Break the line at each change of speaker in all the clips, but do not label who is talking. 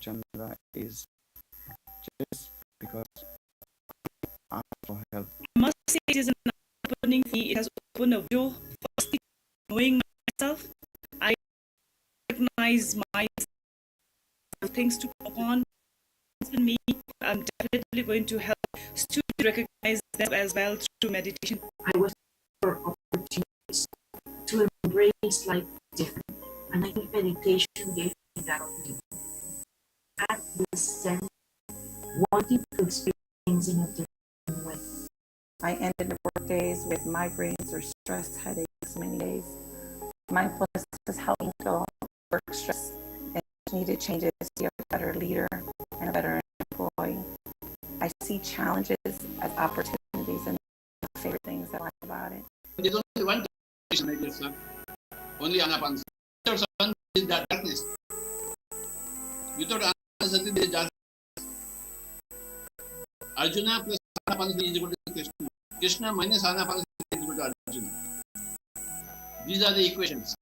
Chandra is just because I asked for help.
I must say it is an opening for me. It has opened a window. Firstly, knowing myself, I recognize my things to work on in me. I'm definitely going to help students recognize them as well through meditation.
I was for opportunities to embrace life different, and I think meditation gave me that opportunity. At this sense, wanting to experience things in a different way.
I ended the work days with migraines or stress headaches many days. Mindfulness has helped me feel work stress and needed changes to be a better leader and a better employee. I see challenges as opportunities, and my favorite things I like about it.
There's only one definition, my dear sir. Only anapanasati. Without sun is darkness. Without anapanasati there is darkness. Arjuna plus anapanasati is equal to Krishna. Krishna minus anapanasati is equal to Arjuna. These are the equations.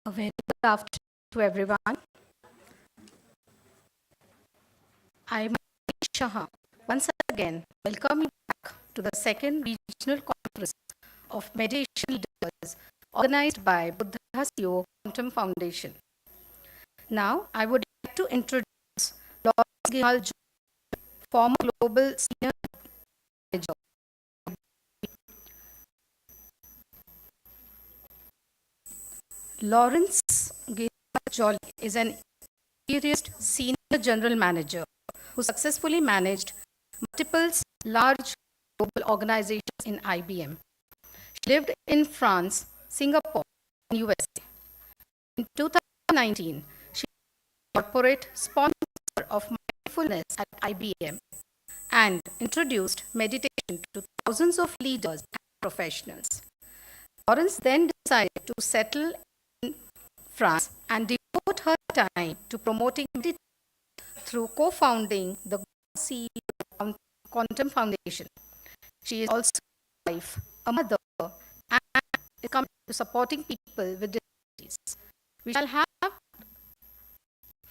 A very good afternoon to everyone. I'm Shaha. Once again, welcome you back to the second regional conference of meditation leaders organized by Buddha CEO Quantum Foundation. Now, I would like to introduce Lawrence Gihal, former global senior manager. Lawrence Gihal is an experienced senior general manager who successfully managed multiple large global organizations in IBM. She lived in France, Singapore, and USA. In 2019, she was corporate sponsor of mindfulness at IBM and introduced meditation to thousands of leaders and professionals. Lawrence then decided to settle in France and devote her time to promoting meditation through co-founding the CEO Quantum Foundation. She is also a wife, a mother, and is committed to supporting people with disabilities. We shall have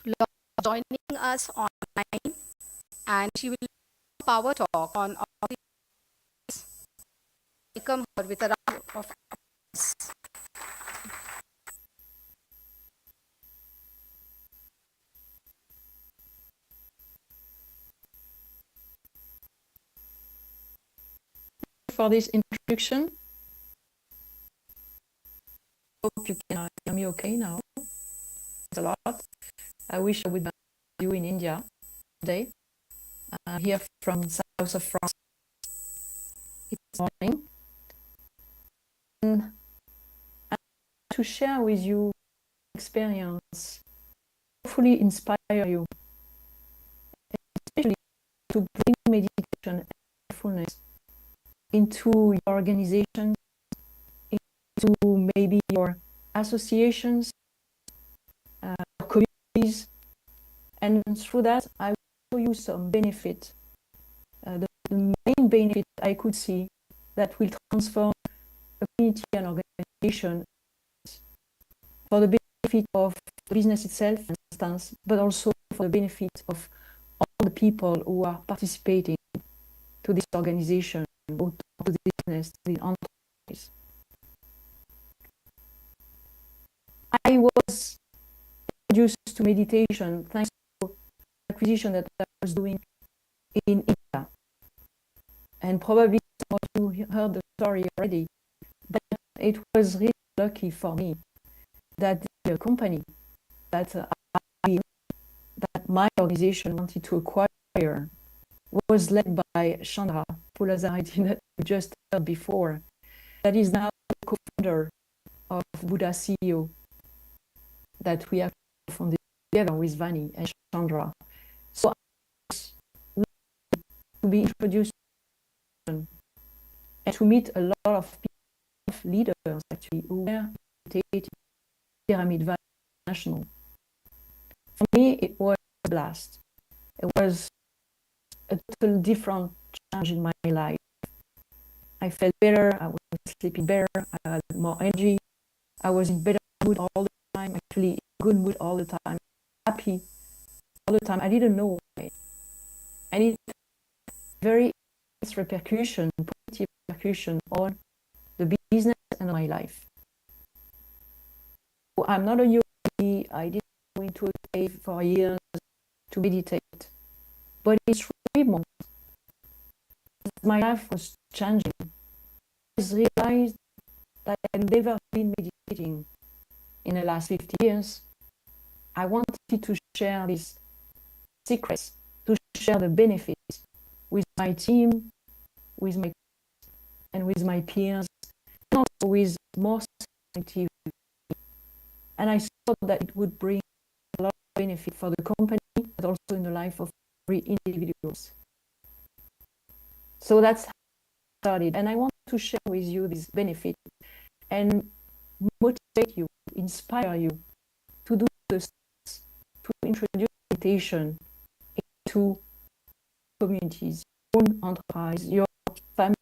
Laura joining us online, and she will do a power talk on all these. Welcome her with a round of applause.
For this introduction. Hope you can hear me okay now. Thanks a lot. I wish I would be with you in India today. I'm here from south of France. It's morning. And I want to share with you experience, hopefully inspire you, especially to bring meditation and mindfulness into your organization, into maybe your associations, communities, and through that I will show you some benefit. The main benefit I could see that will transform a community and organization for the benefit of the business itself, for instance, but also for the benefit of all the people who are participating to this organization, or to the business, to the enterprise. I was introduced to meditation thanks to the acquisition that I was doing in India. And probably some of you heard the story already, but it was really lucky for me that the company that my organization wanted to acquire was led by Chandra Pulazariti that you just heard before, that is now the co-founder of Buddha CEO that we have founded together with Vani and Chandra. So I was lucky to be introduced and to meet a lot of people, leaders actually, who were meditating Pyramid Valley National. For me, it was a blast. It was a total different change in my life. I felt better, I was sleeping better, I had more energy, I was in better mood all the time, actually in good mood all the time, happy all the time. I didn't know why. And it very repercussion, positive repercussion on the business and my life. So I'm not a yogi, I didn't go into a cave for years to meditate, but it's really more. My life was changing. I realized that I'd never been meditating in the last 50 years. I wanted to share these secrets, to share the benefits with my team, with my and with my peers, and also with more society. And I thought that it would bring a lot of benefit for the company, but also in the life of every individuals. So that's how I started, and I want to share with you this benefit and motivate you, inspire you to do the steps to introduce meditation into communities, your own enterprise, your family,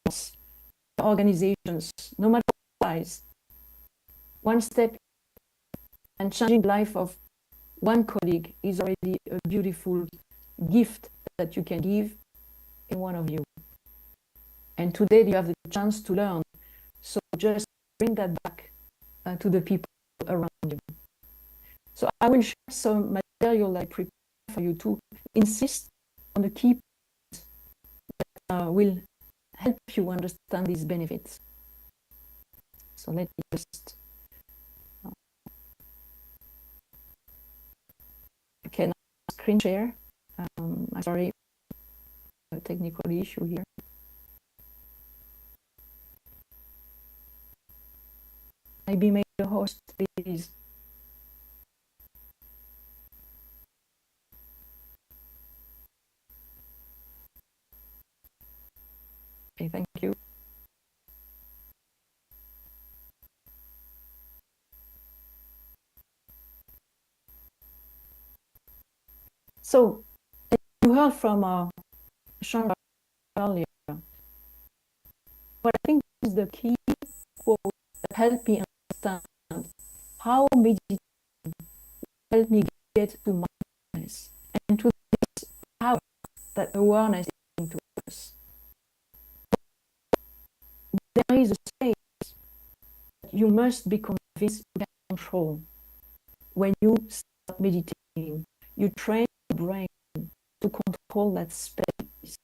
your organizations, no matter what size. One step and changing the life of one colleague is already a beautiful gift that you can give in one of you. And today you have the chance to learn. So just bring that back to the people around you. So I will share some material I prepared for you to insist on the key points that will help you understand these benefits. So let me just can I screen share? I'm sorry, a technical issue here. Maybe make the host, please. Okay, thank you. So you heard from Chandra earlier, but I think this is the key quote that helped me understand how meditation helped me get to mindfulness and to this power that awareness is giving to us. There is a state that you must be convinced you can control. When you start meditating, you train your brain to control that space.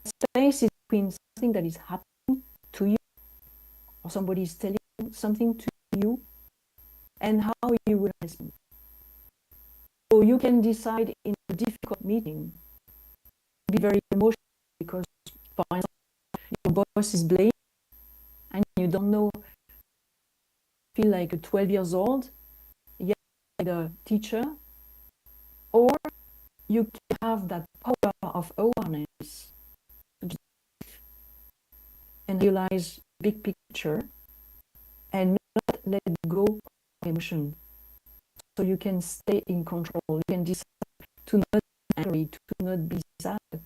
Space is between something that is happening to you, or somebody is telling you something to you, and how you will respond. So you can decide in a difficult meeting to be very emotional because, for example, your boss is blaming and you don't know, feel like a 12 years old, yet like a teacher, or you can have that power of awareness and realize big picture and not let go of emotion. So you can stay in control. You can decide to not be angry, to not be sad, to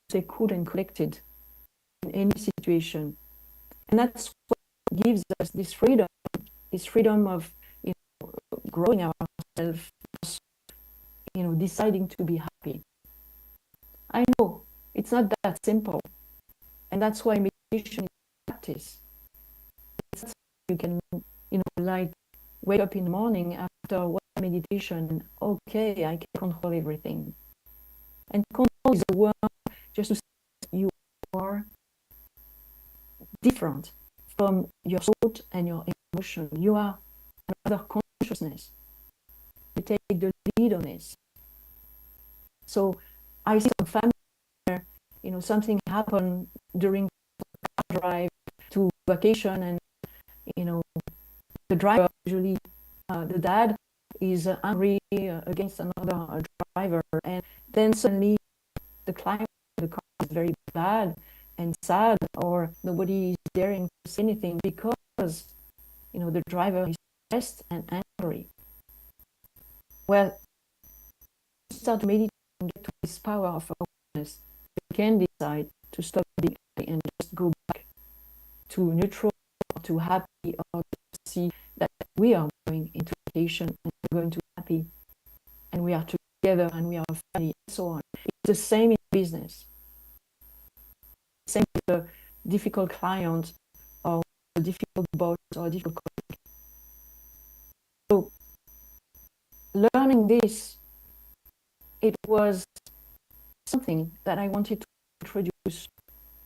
stay cool and collected in any situation. And that's what gives us this freedom of growing ourselves, deciding to be happy. I know it's not that simple, and that's why meditation is practice. It's not you can, like wake up in the morning after one meditation. Okay, I can control everything, and control is a word just to say you are different from your thought and your emotion. You are another consciousness. You take the lead on this. So I see some family where, something happened during the drive to vacation, and, the driver, usually the dad, is angry against another driver, and then suddenly the climate of the car is very bad and sad, or nobody is daring to say anything because, the driver is stressed and angry. Well, start meditating and get to this power of awareness, you can decide to stop being angry and just go back to neutral, or to happy, or to see that we are going into vacation and we're going to be happy and we are together and we are a family and so on. It's the same in business. Same with a difficult client or a difficult boss or a difficult colleague. So learning this, it was something that I wanted to introduce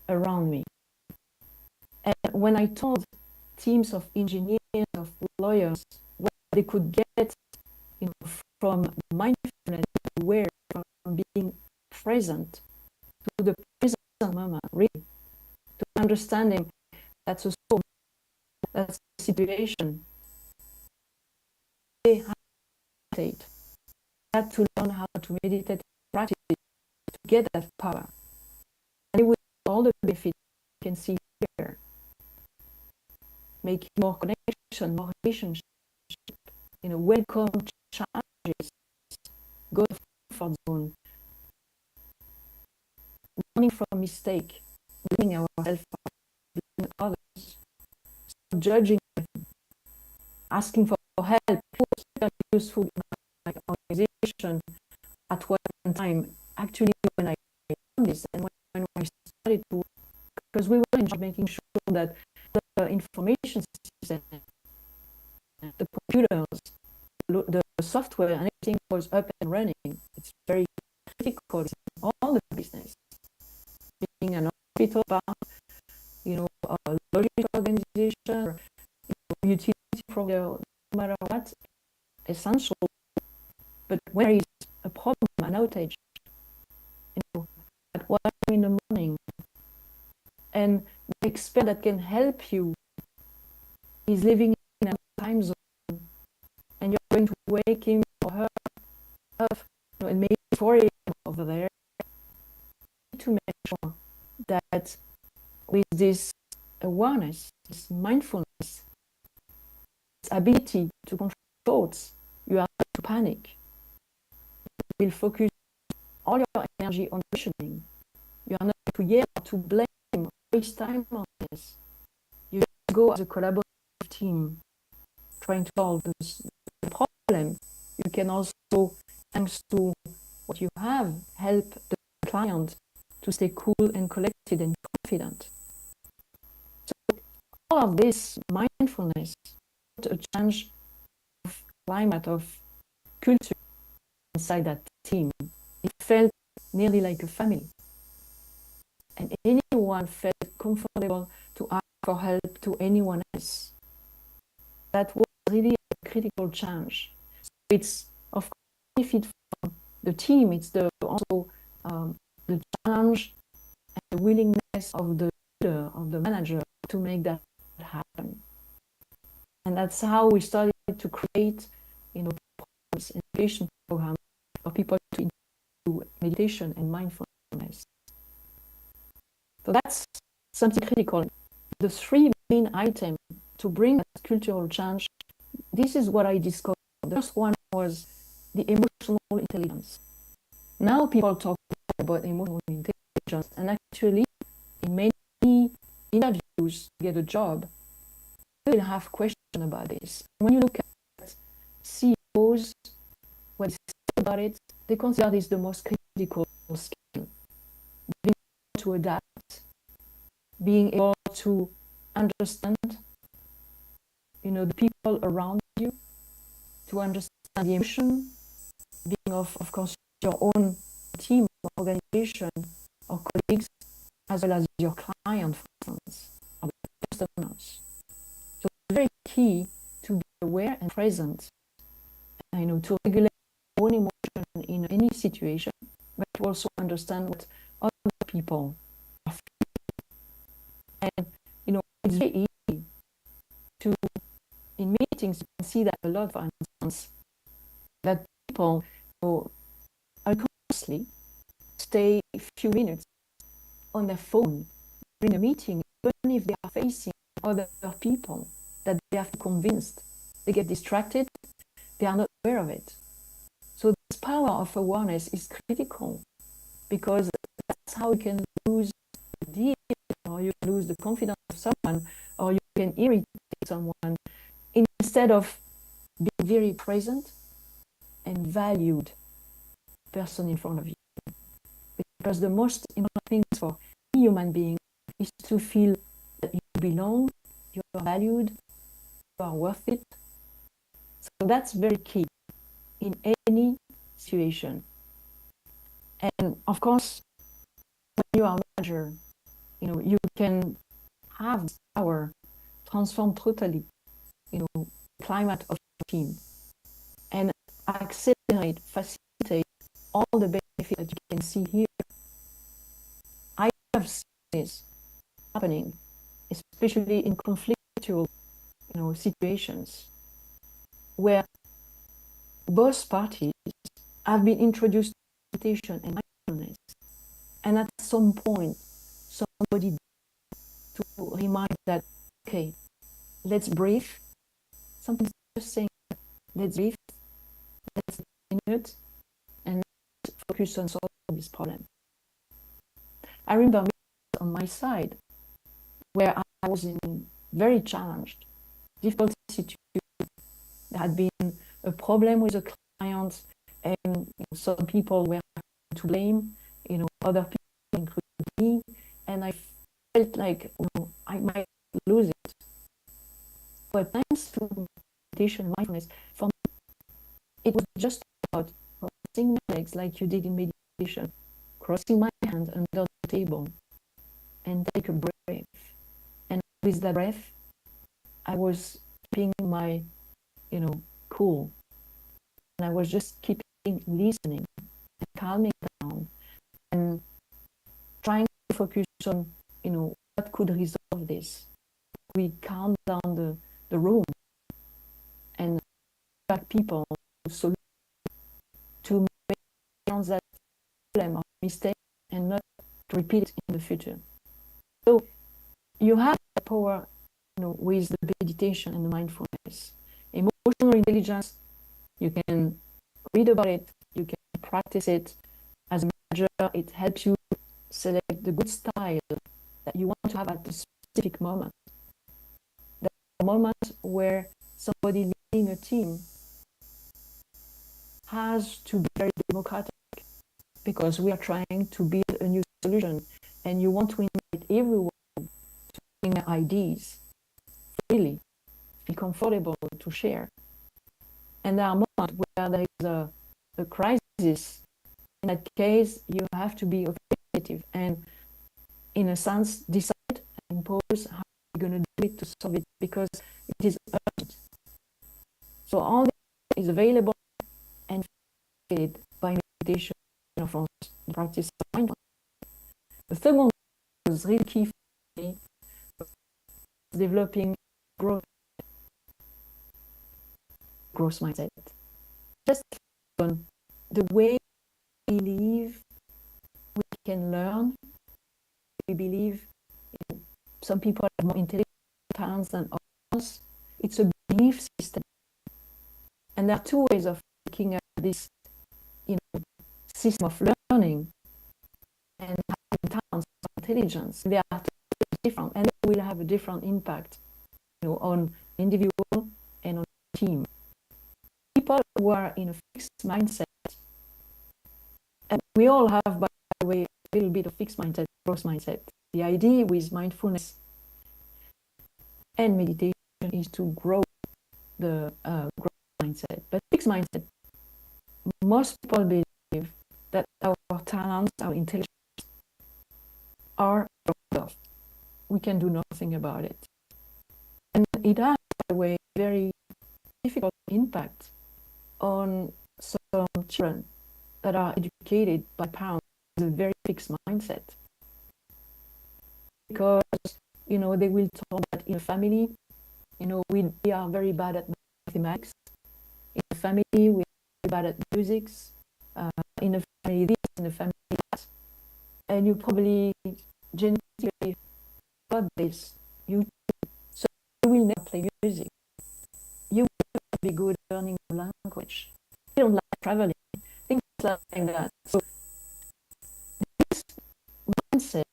around me. And when I told teams of engineers, of lawyers, what they could get, from mindfulness, aware, from being present to the present moment, really, to understanding that's a soul, that's a situation. They had to learn how to meditate, practice it, to get that power. And with all the benefits you can see here, making more connection, more relationship, welcome challenges, go to the comfort zone, learning from mistake, blaming ourselves, blaming others, stop judging them, asking for help. It was super useful in my organization at one time. Actually, when I did this and when I started to, because we were in charge making sure that the information system, the computers, the software and everything was up and running. It's very critical in all the business. Being an hospital, a logistics organization, utility provider, no matter what, essential. But when there is a problem, an outage, at 1 in the morning, and the expert that can help you is living in a time zone, and you're going to wake him or her up, and maybe 4 a.m. over there, to make sure that with this awareness, this mindfulness, this ability to control thoughts, you are not to panic. You will focus all your energy on questioning. You are not to yell, to blame, or waste time on this. You just go as a collaborative team, trying to solve the problem. You can also, thanks to what you have, help the client to stay cool and collected and confident. So all of this mindfulness, a change of climate, of culture inside that team. It felt nearly like a family. And anyone felt comfortable to ask for help to anyone else. That was really a critical change. So it's, of course, benefit from the team. It's also the challenge and the willingness of the leader, of the manager, to make that happen. And that's how we started to create, programs, education programs for people to do meditation and mindfulness. So that's something critical. The 3 main items to bring that cultural change, this is what I discovered. The first one was the emotional intelligence. Now people talk about emotional intelligence, and actually in many interviews to get a job, they will have questions about this. When you look at CEOs, when they say about it, they consider this the most critical skill. Being able to adapt, being able to understand, the people around you, to understand the emotion, being of course your own team, organization, or colleagues, as well as your client, for instance, or the customers. So it's very key to be aware and present, to regulate your own emotion in any situation, but to also understand what other people are feeling. And, it's very easy to, in meetings, you can see that a lot, for instance, that people unconsciously stay a few minutes on their phone during a meeting, even if they are facing other people that they have to convince they get distracted, they are not aware of it. So this power of awareness is critical, because that's how you can lose the deal, or you can lose the confidence of someone, or you can irritate someone, instead of being very present and valued person in front of you. Because the most important thing for any human being is to feel that you belong, you are valued, you are worth it. So that's very key in any situation. And of course, when you are a manager, you can have this power transform totally, the climate of your team, and accelerate, facilitate all the benefits that you can see here. I have seen this happening, especially in conflictual, situations where both parties have been introduced to meditation and mindfulness, and at some point, somebody to remind that, okay, let's breathe. Something's just saying, let's breathe, let's take a minute, and let's focus on solving this problem. I remember on my side, where I was in very challenged, difficult situation. There had been a problem with a client, and some people were to blame, other people, including me, and I felt like I might lose it. But thanks to meditation, mindfulness, for me, it was just about crossing my legs like you did in meditation, crossing my hand under the table, and take a breath. And with that breath, I was keeping my, cool. And I was just keeping listening and calming down and trying to focus on, what could resolve this. We calm down the room and back people to make that problem or mistake and not to repeat it in the future. So you have the power, with the meditation and the mindfulness. Emotional intelligence, you can read about it, you can practice it. As a manager, it helps you select the good style that you want to have at a specific moment. There are moments where somebody leading a team has to be very democratic, because we are trying to build a new solution, and you want to invite everyone to bring their ideas freely, feel comfortable to share. And there are moments where there is a crisis. In that case, you have to be authoritative and, in a sense, decide and impose how you're going to do it to solve it, because it is urgent. So all this is available and facilitated by meditation, from the practice of mindfulness. The third one was really key for me, developing growth mindset. Just on the way we believe we can learn, we believe some people have more intelligent talents than others. It's a belief system. And there are two ways of looking at this, system of learning and having talents or intelligence. They are different, and they will have a different impact, on individual and on team. People who are in a fixed mindset, and we all have, by the way, a little bit of fixed mindset, growth mindset. The idea with mindfulness and meditation is to grow the growth mindset. But fixed mindset, most people believe that our talents, our intelligence are wrong. We can do nothing about it. And it has, by the way, very difficult impact on some children that are educated by parents with a very fixed mindset. Because, they will talk that in a family, we are very bad at mathematics. In a family, we are very bad at music. In a family this, in a family that. And you probably genetically got this. So you will never play music. you will be good at learning a language. You don't like traveling, things like that. So this mindset,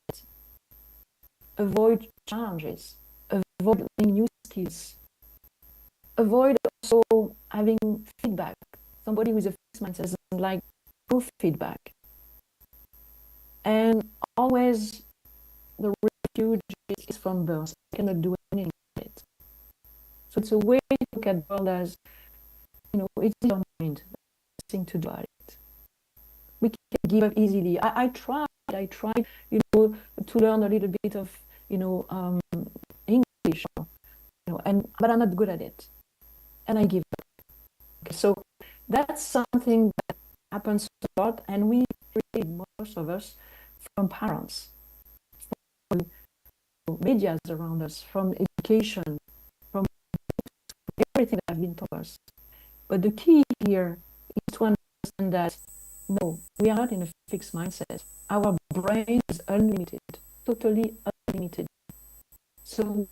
avoid challenges, avoid learning new skills, avoid also having feedback. Somebody with a fixed mindset doesn't like proof feedback. And always the refuge is from birth. You cannot do anything with it. So it's a way to look at the world as, it's your mind, thing to do about it. We can give up easily. I tried, to learn a little bit of, English, but I'm not good at it. And I give up. Okay, so that's something that happens a lot, and we read, most of us, from parents, from media around us, from education, from everything that have been taught us. But the key here is to understand that no, we are not in a fixed mindset. Our brain is unlimited, totally unlimited. So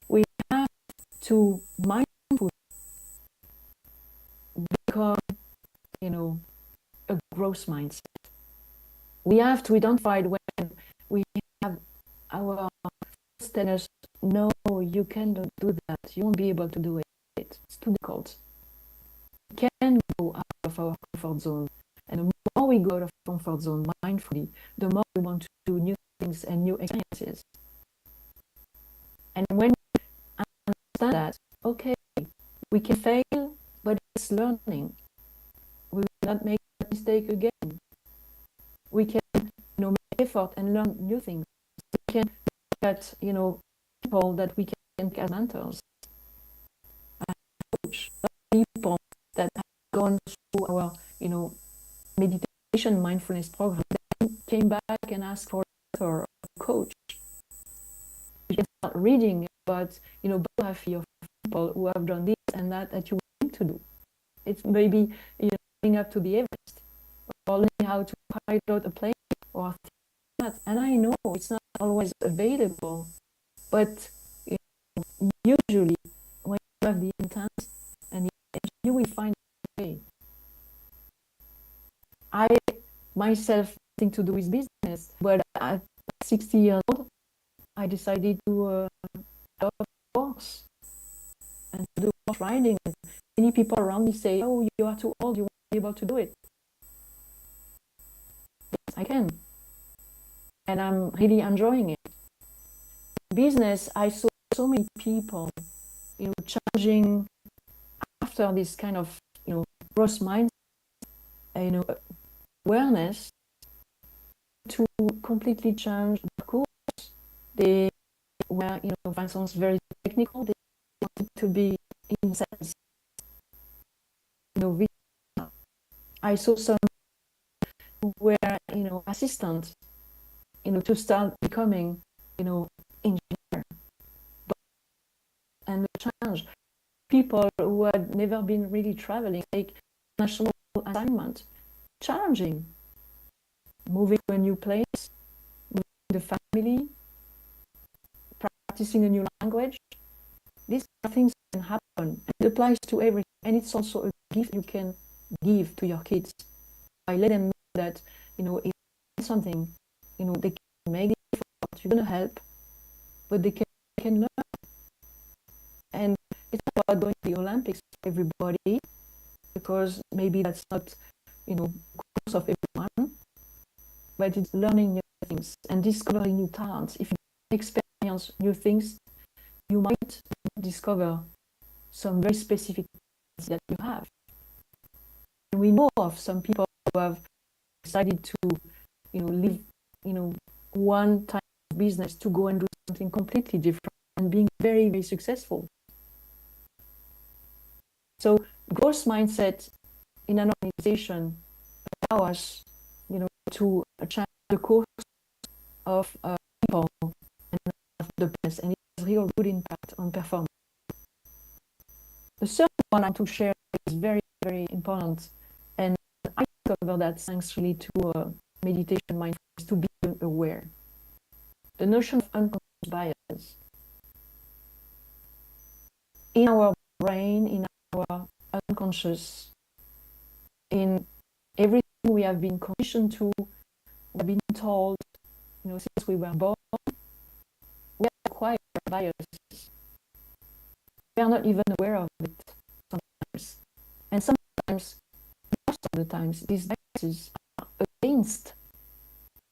we have to mindfully become, a growth mindset. We have to identify when we have our thoughts tell us, no, you cannot do that. You won't be able to do it. It's too difficult. We can go out of our comfort zone. And the more we go out of comfort zone mindfully, the more we want to do new things and new experiences. And when we understand that, okay, we can fail, but it's learning. We will not make that mistake again. We can, make effort and learn new things. We can look at, people that we can take as mentors. Coach, people that have gone through our, meditation mindfulness program, then came back and asked for a mentor or a coach. You can start reading about, biography of people who have done this and that you want to do. It's maybe, going up to the Everest, or learning how to pilot a plane, or that. And I know it's not always available, but usually when you have the intent and the intention, you will find a way. I myself think to do with business, but at 60 years old, I decided to adopt a horse and to do horse riding. Many people around me say, "Oh, you are too old, you won't be able to do it." Yes, I can, and I'm really enjoying it. In business, I saw so many people, changing after this kind of, growth mindset, awareness, to completely change the course. They were, for instance, very technical. They wanted to be in sales. I saw some who were, assistants, to start becoming, engineer. And the change, people who had never been really traveling, like national assignment, challenging, moving to a new place, moving the family, practicing a new language. These are things that can happen. It applies to everything, and it's also a gift you can give to your kids. I let them know that, if something, they can make it effort, you're gonna help, but they can learn. And it's not about going to the Olympics for everybody, because maybe that's not, course of everyone, but it's learning new things and discovering new talents. If you experience new things, you might discover some very specific things that you have. And we know of some people who have decided to, leave, one type of business to go and do something completely different and being very, very successful. So growth mindset in an organization allows us, to change the course of people and the business, and it has real good impact on performance. The third one I want to share is very, very important, and I discovered that thanks really to meditation mindfulness, to be aware. The notion of unconscious bias. In our brain, in our unconscious, in everything we have been conditioned to, we have been told, since we were born, we acquire biases. We are not even aware of it sometimes. And sometimes, most of the times, these biases are against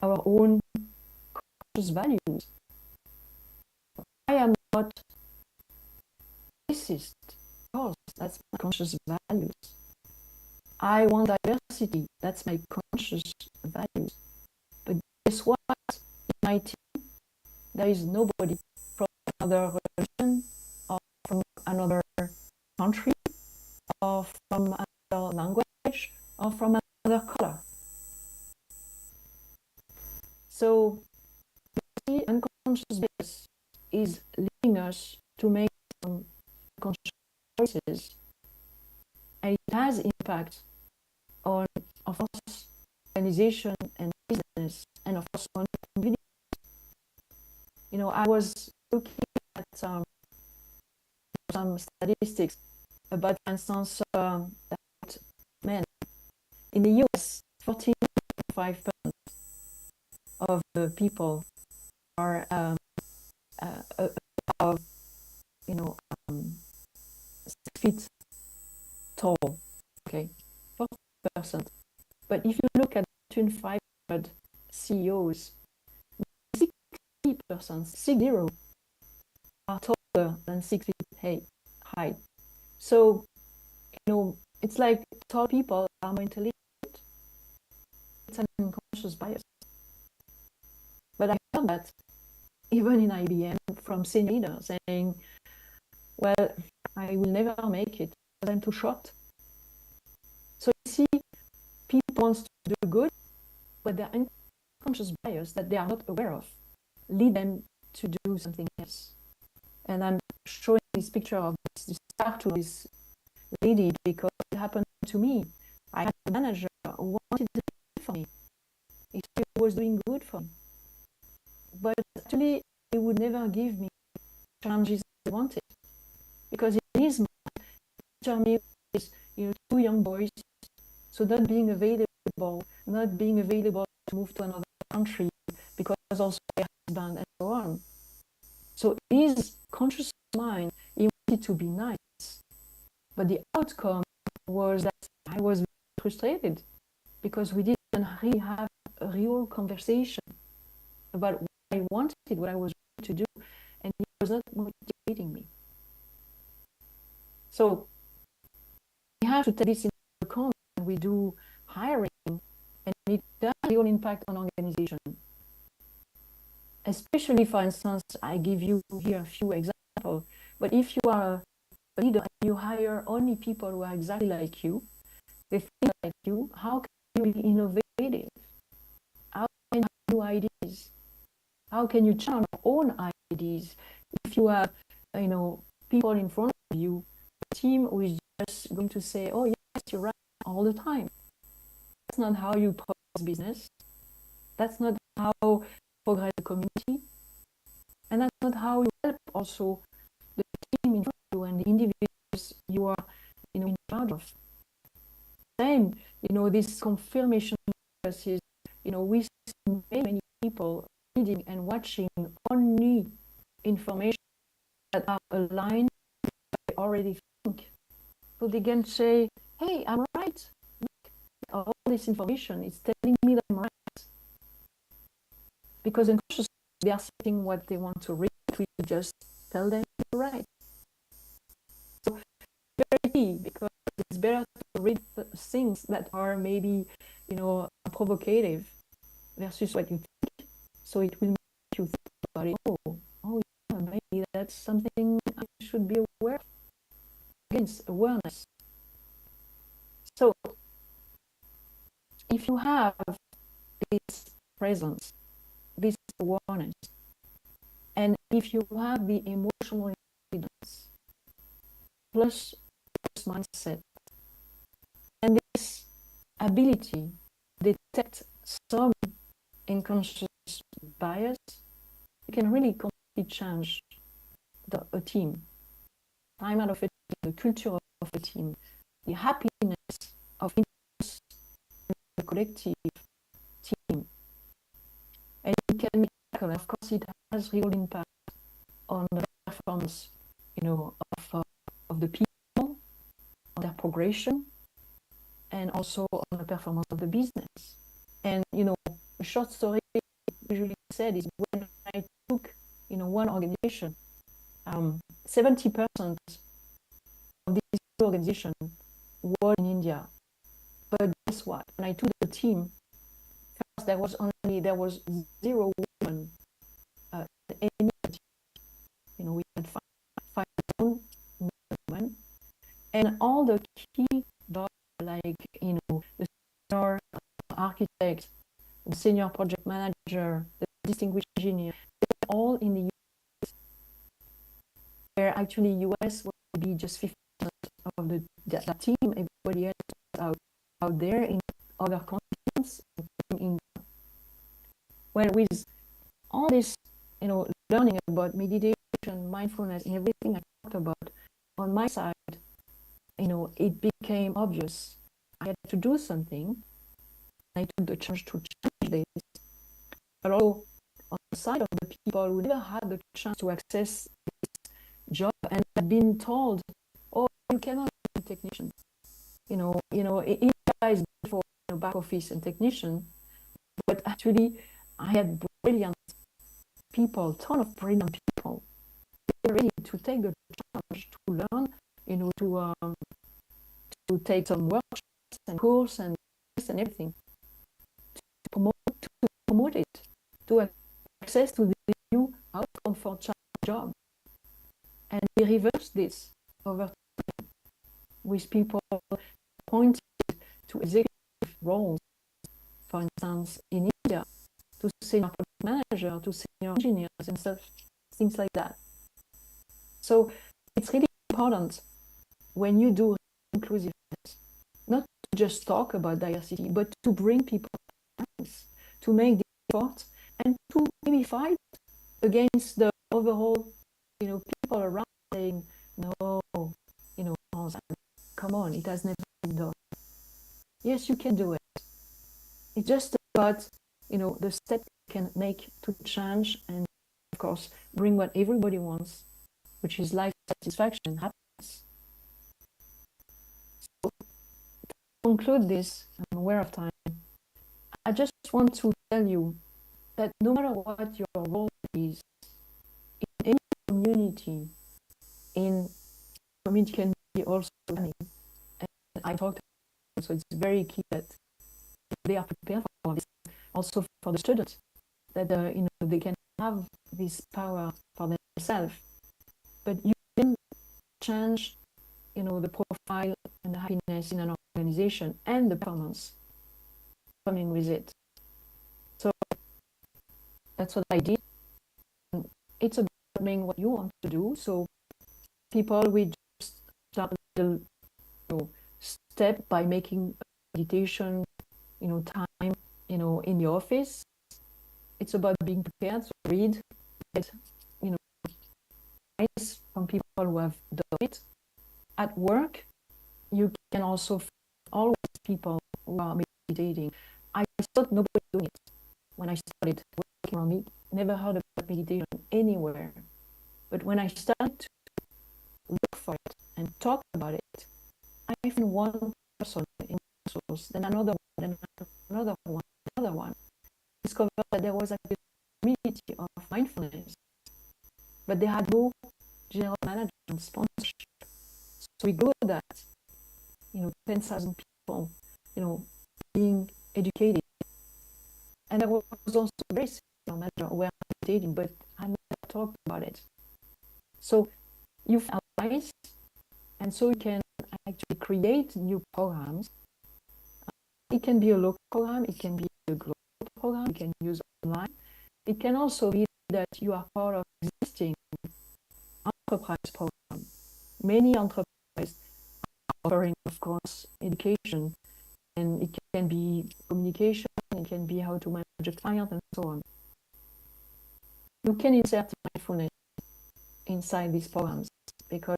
our own conscious values. I am not racist. Of course, that's my conscious values. I want diversity. That's my conscious values. But guess what? In my team, there is nobody from another religion or from another country or from another language or from another color. So, you see, unconscious bias is leading us to make some conscious choices, and it has impact on, of course, organization and business, and of course on individuals. I was looking at some statistics about, for instance, that men in the US, 14.5% of the people are above, 6 feet tall. Okay, 40%. But if you look at between 500 CEOs, 60%, 60, are taller than 6 feet height. So, it's like tall people are more intelligent. It's an unconscious bias. But I heard that even in IBM from senior leaders saying, well, I will never make it because I'm too short. So you see, people want to do good, but their unconscious bias that they are not aware of lead them to do something else. And I'm showing this picture of this start to this lady because it happened to me. I had a manager who wanted to do for me. He was doing good for me. But actually, he would never give me challenges I wanted. Because in his mind, he told me with 2 young boys, so not being available to move to another country because also my husband and so on. So his conscious mind, he wanted to be nice. But the outcome was that I was frustrated because we didn't really have a real conversation about what I wanted, what I was going to do, and he was not motivating me. So we have to take this into account when we do hiring, and it does have a real impact on organization. Especially, for instance, I give you here a few examples, but if you are a leader and you hire only people who are exactly like you, they think like you, how can you be innovative? How can you have new ideas? How can you challenge your own ideas if you have, people in front of you, a team who is just going to say, oh yes, you're right, all the time? That's not how you progress business. That's not how you progress the community. And that's not how you help also the team in front of you and the individuals you are, in charge of. Same, this confirmation process, we see many people reading and watching only information that are aligned with what they already think. So they can say, hey, I'm right. Look, all this information is telling me that I'm right. Because unconsciously they are saying what they want to read, we just tell them you're right. So very key, because it's better to read things that are maybe, provocative versus what you think. So it will make you think about it. Oh yeah, maybe that's something I should be aware of. Against awareness. So if you have this presence, this awareness, and if you have the emotional intelligence plus this mindset and this ability to detect some unconscious bias, you can really completely change a team. Time out of it the culture of a team, the happiness of the collective team. And it can be tackled. Of course, it has real impact on the performance, of the people, on their progression, and also on the performance of the business. And a short story usually said is when I took one organization, 70% of this organization was in India. But guess what? When I took the team, first there was 0 women in any team. We had five women, and all the key jobs like the senior architect, the senior project manager, the distinguished engineer, they're all in the US, where actually US would be just 50% of that team. Everybody else out there in other continents, in India. Well, with all this, learning about meditation, mindfulness, and everything I talked about, on my side, it became obvious I had to do something. I took the chance to change this. But also on the side of the people who never had the chance to access this job and had been told, "Oh, you cannot be a technician." It is for back office and technician, but actually, I had brilliant people, ton of brilliant people, ready to take the challenge to learn, to take some workshops and course and everything, to promote it, to access to the new outcome for job. And we reversed this over time with people appointed to executive roles, for instance, in India, to senior project manager, to senior engineers and stuff, things like that. So it's really important when you do inclusiveness, not to just talk about diversity, but to bring people to make the effort and to maybe fight against the overall, people around saying, no, come on, it has never been done. Yes, you can do it. It's just about, the step you can make to change and, of course, bring what everybody wants, which is life satisfaction, happiness. So, to conclude this, I'm aware of time, I just want to tell you that no matter what your role is, in any community, community can be also learning. And I talked about, so it's very key that they are prepared for this, also for the students, that they can have this power for themselves. But you can change, the profile and the happiness in an organization and the performance coming with it. So that's what I did. And it's about knowing what you want to do. So people, we just start a little step by making meditation, time, in the office. It's about being prepared to read, get, advice from people who have done it. At work, you can also always people who are meditating. I thought nobody doing it when I started working on it. Never heard about meditation anywhere. But when I started to look for it and talk about it, I found one person in Brussels, then another one, then another one. Discovered that there was a community of mindfulness, but they had no general management sponsorship. So we grew that, 10,000 people, being educated. And there was also very senior manager who were meditating, but I never talked about it. So you have advice, and so you can actually create new programs. It can be a local program, it can be a global program, you can use online. It can also be that you are part of existing enterprise program. Many enterprises are offering, of course, education, and it can be communication, it can be how to manage a client, and so on. You can insert mindfulness inside these programs because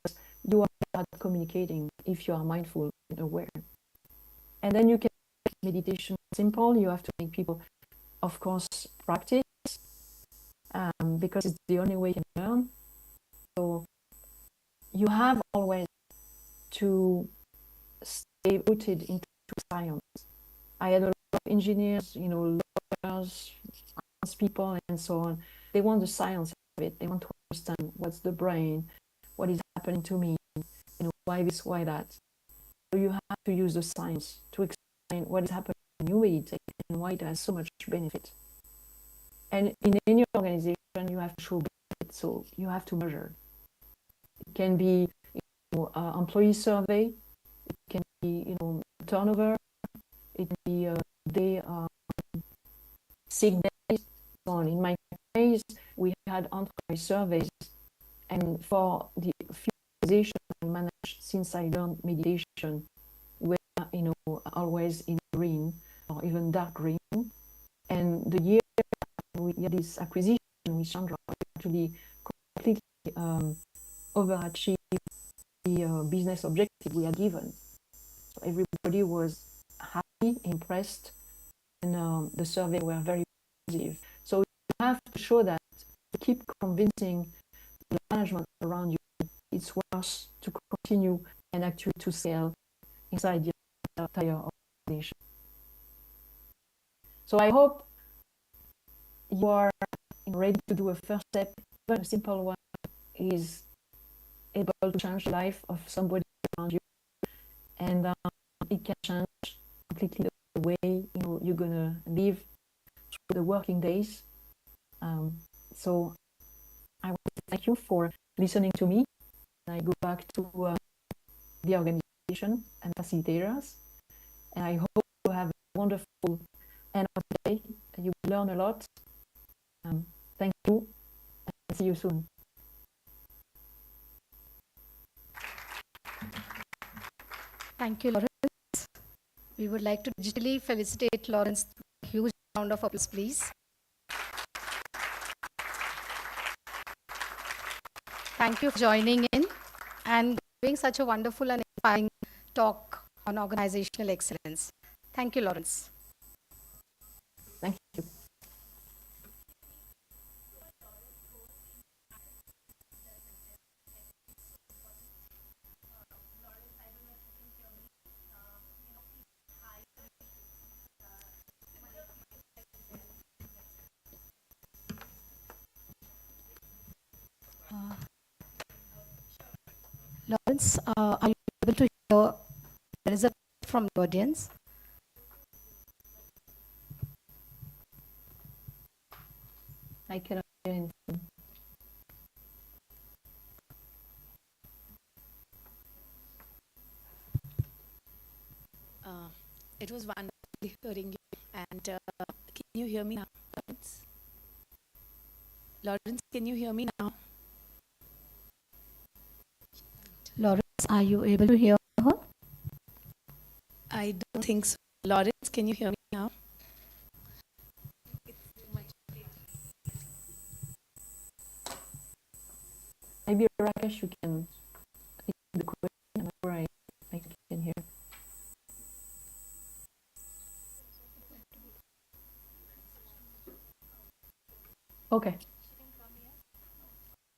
you are better at communicating if you are mindful and aware. And then you can make meditation simple. You have to make people, of course, practice because it's the only way you can learn. So you have always to stay rooted into science. I had a lot of engineers, lawyers, arts people, and so on. They want the science of it. They want to understand what's the brain, what is happening to me, why this, why that. So you have to use the science to explain what is happening when you meditate and why it has so much benefit. And in any organization, you have to show benefit, so you have to measure. It can be employee survey, it can be turnover, it can be day sick days. So on. In my case, we had employee surveys, and for the few organizations I managed since I learned meditation, we were always in green or even dark green. And the year we had this acquisition with Chandra, we actually completely overachieved the business objective we had given. So everybody was happy, impressed, and the survey were very positive. So you have to show that, to keep convincing the management around you, it's worth to continue and actually to scale inside the entire organization. So I hope you are ready to do a first step. Even a simple one is able to change the life of somebody around you, and it can change completely the way you're gonna live through the working days. So I want to thank you for listening to me. I go back to the organization and facilitators, and I hope you have a wonderful end of the day. You learn a lot. Thank you, and see you soon.
Thank you, Lawrence. We would like to digitally felicitate Lawrence. A huge round of applause, please. Thank you for joining in and giving such a wonderful and inspiring talk on organizational excellence. Thank you, Lawrence.
Thank you.
Lawrence, are you able to hear? There is a from the audience.
I cannot hear anything.
It was wonderful hearing you. And can you hear me now, Lawrence? Lawrence, can you hear me now?
Lawrence, are you able to hear her?
I don't think so. Lawrence, can you hear me now?
Maybe Rakesh, you can the question where I can hear. Okay.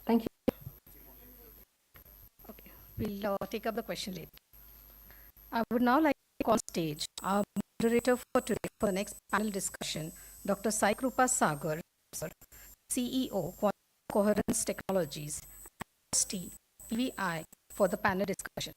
Thank you.
Okay, we'll take up the question later. I would now like to call on stage our moderator for today for the next panel discussion, Dr. Sai Krupa Sagar, sir, CEO, Quantum Coherence Technologies, ST, PVI, for the panel discussion.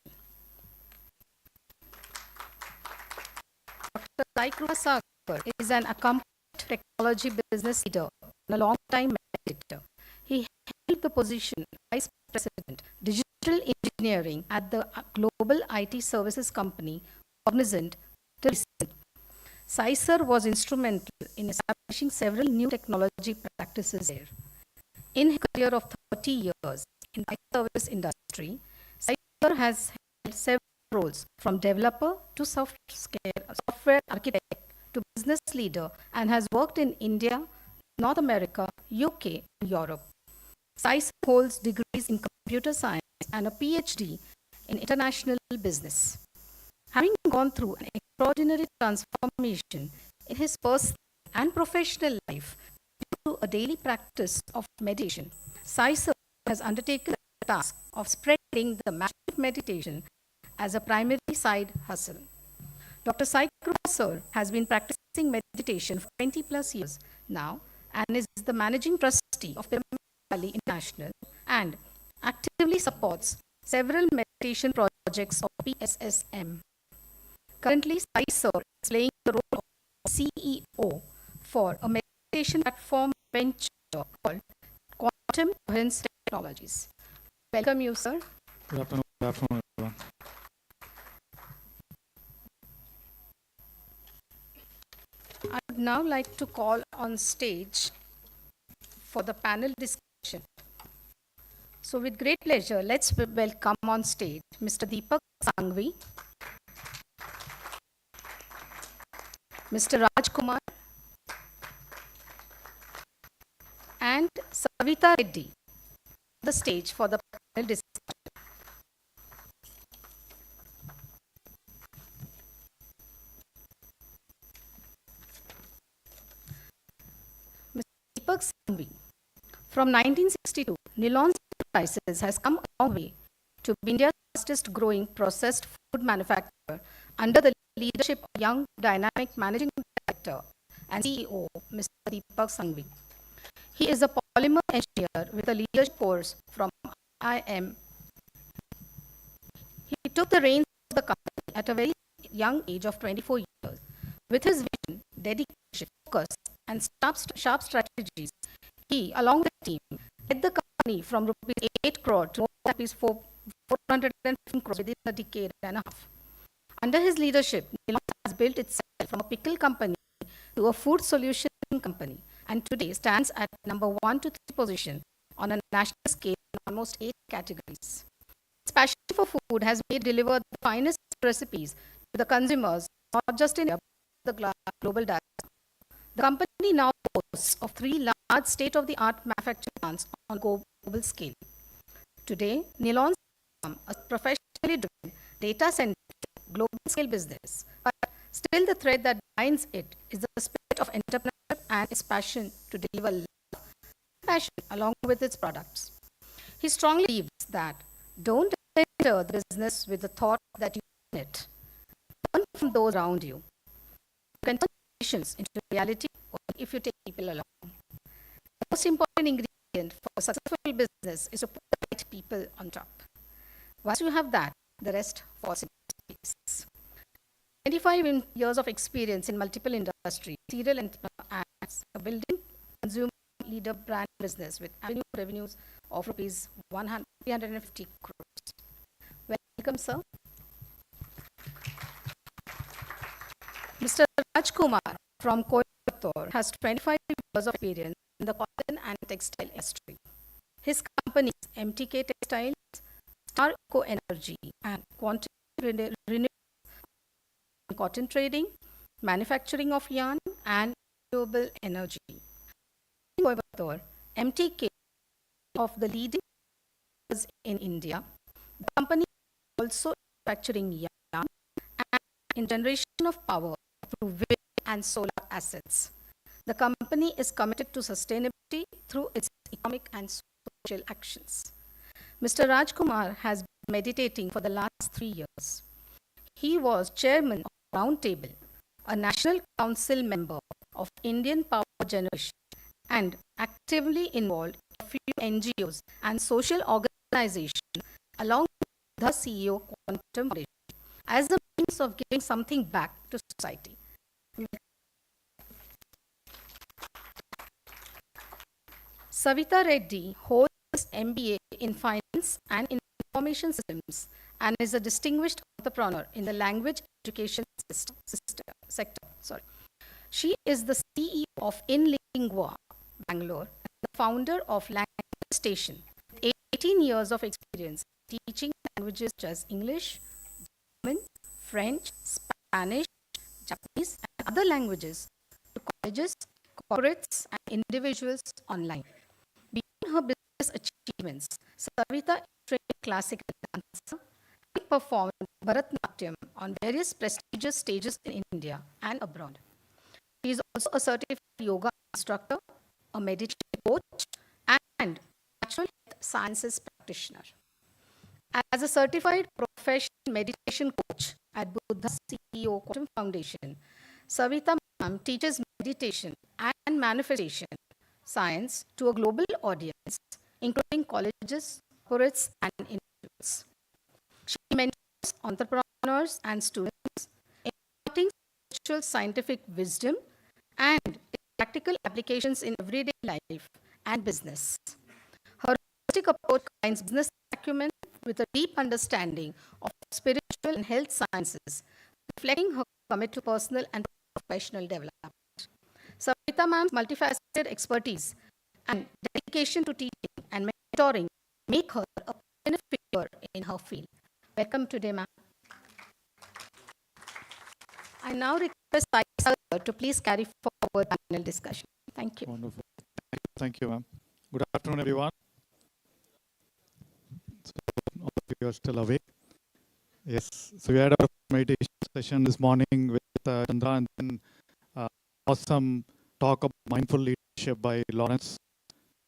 Dr. Sai Krupa Sagar is an accomplished technology business leader and a long-time meditator. He held the position Vice President, Digital Engineering at the global IT services company Cognizant till recent. Sai sir was instrumental in establishing several new technology practices there. In his career of 30 years in the IT service industry, Sai sir has held several roles from developer to software architect to business leader and has worked in India, North America, UK, and Europe. Sai holds degrees in computer science, and a PhD in international business. Having gone through an extraordinary transformation in his personal and professional life due to a daily practice of meditation, Sai Sir has undertaken the task of spreading the magic of meditation as a primary side hustle. Dr. Sai Sir has been practicing meditation for 20 plus years now and is the managing trustee of Pyramid Valley International and actively supports several meditation projects of PSSM. Currently, Sai Sir is playing the role of CEO for a meditation platform venture called Quantum Coherence Technologies. Welcome you, sir.
Good afternoon, everyone.
I would now like to call on stage for the panel discussion. So with great pleasure, let's welcome on stage Mr. Deepak Sangvi, Mr. Raj Kumar, and Savita Reddy on the stage for the panel discussion. Mr. Deepak Sangvi. From 1962, Nilon's Enterprises has come a long way to be India's fastest growing processed food manufacturer under the leadership of young, dynamic managing director and CEO, Mr. Deepak Sangvi. He is a polymer engineer with a leadership course from IIM. He took the reins of the company at a very young age of 24 years. With his vision, dedication, focus, and sharp strategies, he, along with the team, led the company from rupees 8 crore to more than rupees 415 crore within a decade and a half. Under his leadership, Nilon has built itself from a pickle company to a food solution company, and today stands at number 1 to 3 position on a national scale in almost 8 categories. His passion for food has made deliver the finest recipes to the consumers, not just in India, but the global diaspora. The company now boasts of 3 large state-of-the-art manufacturing plants on a global scale. Today, Nilon's become a professionally driven, data-centric, global-scale business, but still the thread that binds it is the spirit of entrepreneurship and its passion to deliver love and passion along with its products. He strongly believes that don't enter the business with the thought that you own it. Learn from those around you. You can turn visions into reality only if you take people along. The most important ingredient for a successful business is to put the right people on top. Once you have that, the rest falls into place. 25 years of experience in multiple industries, serial ads, a building consumer leader brand business with annual revenues of rupees 350 crores. Welcome, sir. Mr. Raj Kumar from Coimbatore has 25 years of experience in the cotton and textile industry. His companies, MTK Textiles, Star Eco Energy, and Quantum Renewable cotton trading, manufacturing of yarn, and renewable energy. In Coimbatore, MTK of the leading in India. The company is also manufacturing yarn and in generation of power through wind and solar assets. The company is committed to sustainability through its economic and social actions. Mr. Raj Kumar has been meditating for the last 3 years. He was chairman of Roundtable, a national council member of Indian Power Generation, and actively involved in a few NGOs and social organizations along with the CEO Quantum Foundation as a means of giving something back to society. Savita Reddy holds MBA in Finance and Information Systems and is a distinguished entrepreneur in the language education sector. She is the CEO of InLingua Bangalore and the founder of Language Station with 18 years of experience teaching languages such as English, German, French, Spanish, Japanese, and other languages to colleges, corporates, and individuals online. Beyond her business achievements, achievements. Savita is a trained classical dancer. He performed Bharatanatyam on various prestigious stages in India and abroad. She is also a certified yoga instructor, a meditation coach, and natural health sciences practitioner. As a certified professional meditation coach at Buddha CEO Quantum Foundation, Savita Ma'am teaches meditation and manifestation science to a global audience, including colleges, corporates, and individuals. She mentors entrepreneurs and students, imparting spiritual scientific wisdom and practical applications in everyday life and business. Her holistic approach combines business acumen with a deep understanding of spiritual and health sciences, reflecting her commitment to personal and professional development. Savita Ma'am's multifaceted expertise and dedication to teaching and mentoring make her a pioneer figure in her field. Welcome today, ma'am. I now request Sagar to please carry forward panel discussion. Thank you.
Wonderful. Thank you, ma'am. Good afternoon, everyone. So, all of you are still awake. Yes. So we had our meditation session this morning with Chandra, and then awesome talk about mindful leadership by Lawrence.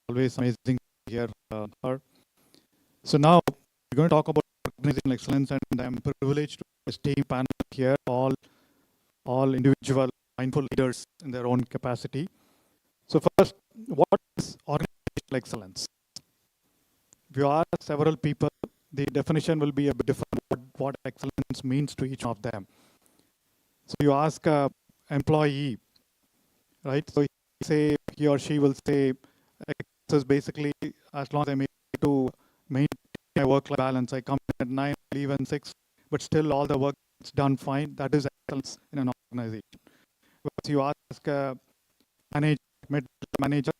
Always amazing to hear her. So now we're going to talk about organizational excellence, and I'm privileged to have a team panel here, all individual mindful leaders in their own capacity. So first, what is organizational excellence? If you ask several people, the definition will be a bit different, what excellence means to each of them. So you ask an employee, right? So he or she will say, excellence is basically as long as I'm able to maintain my work-life balance, I come in at 9, leave at 6, but still all the work is done fine. That is excellence in an organization. But you ask a manager,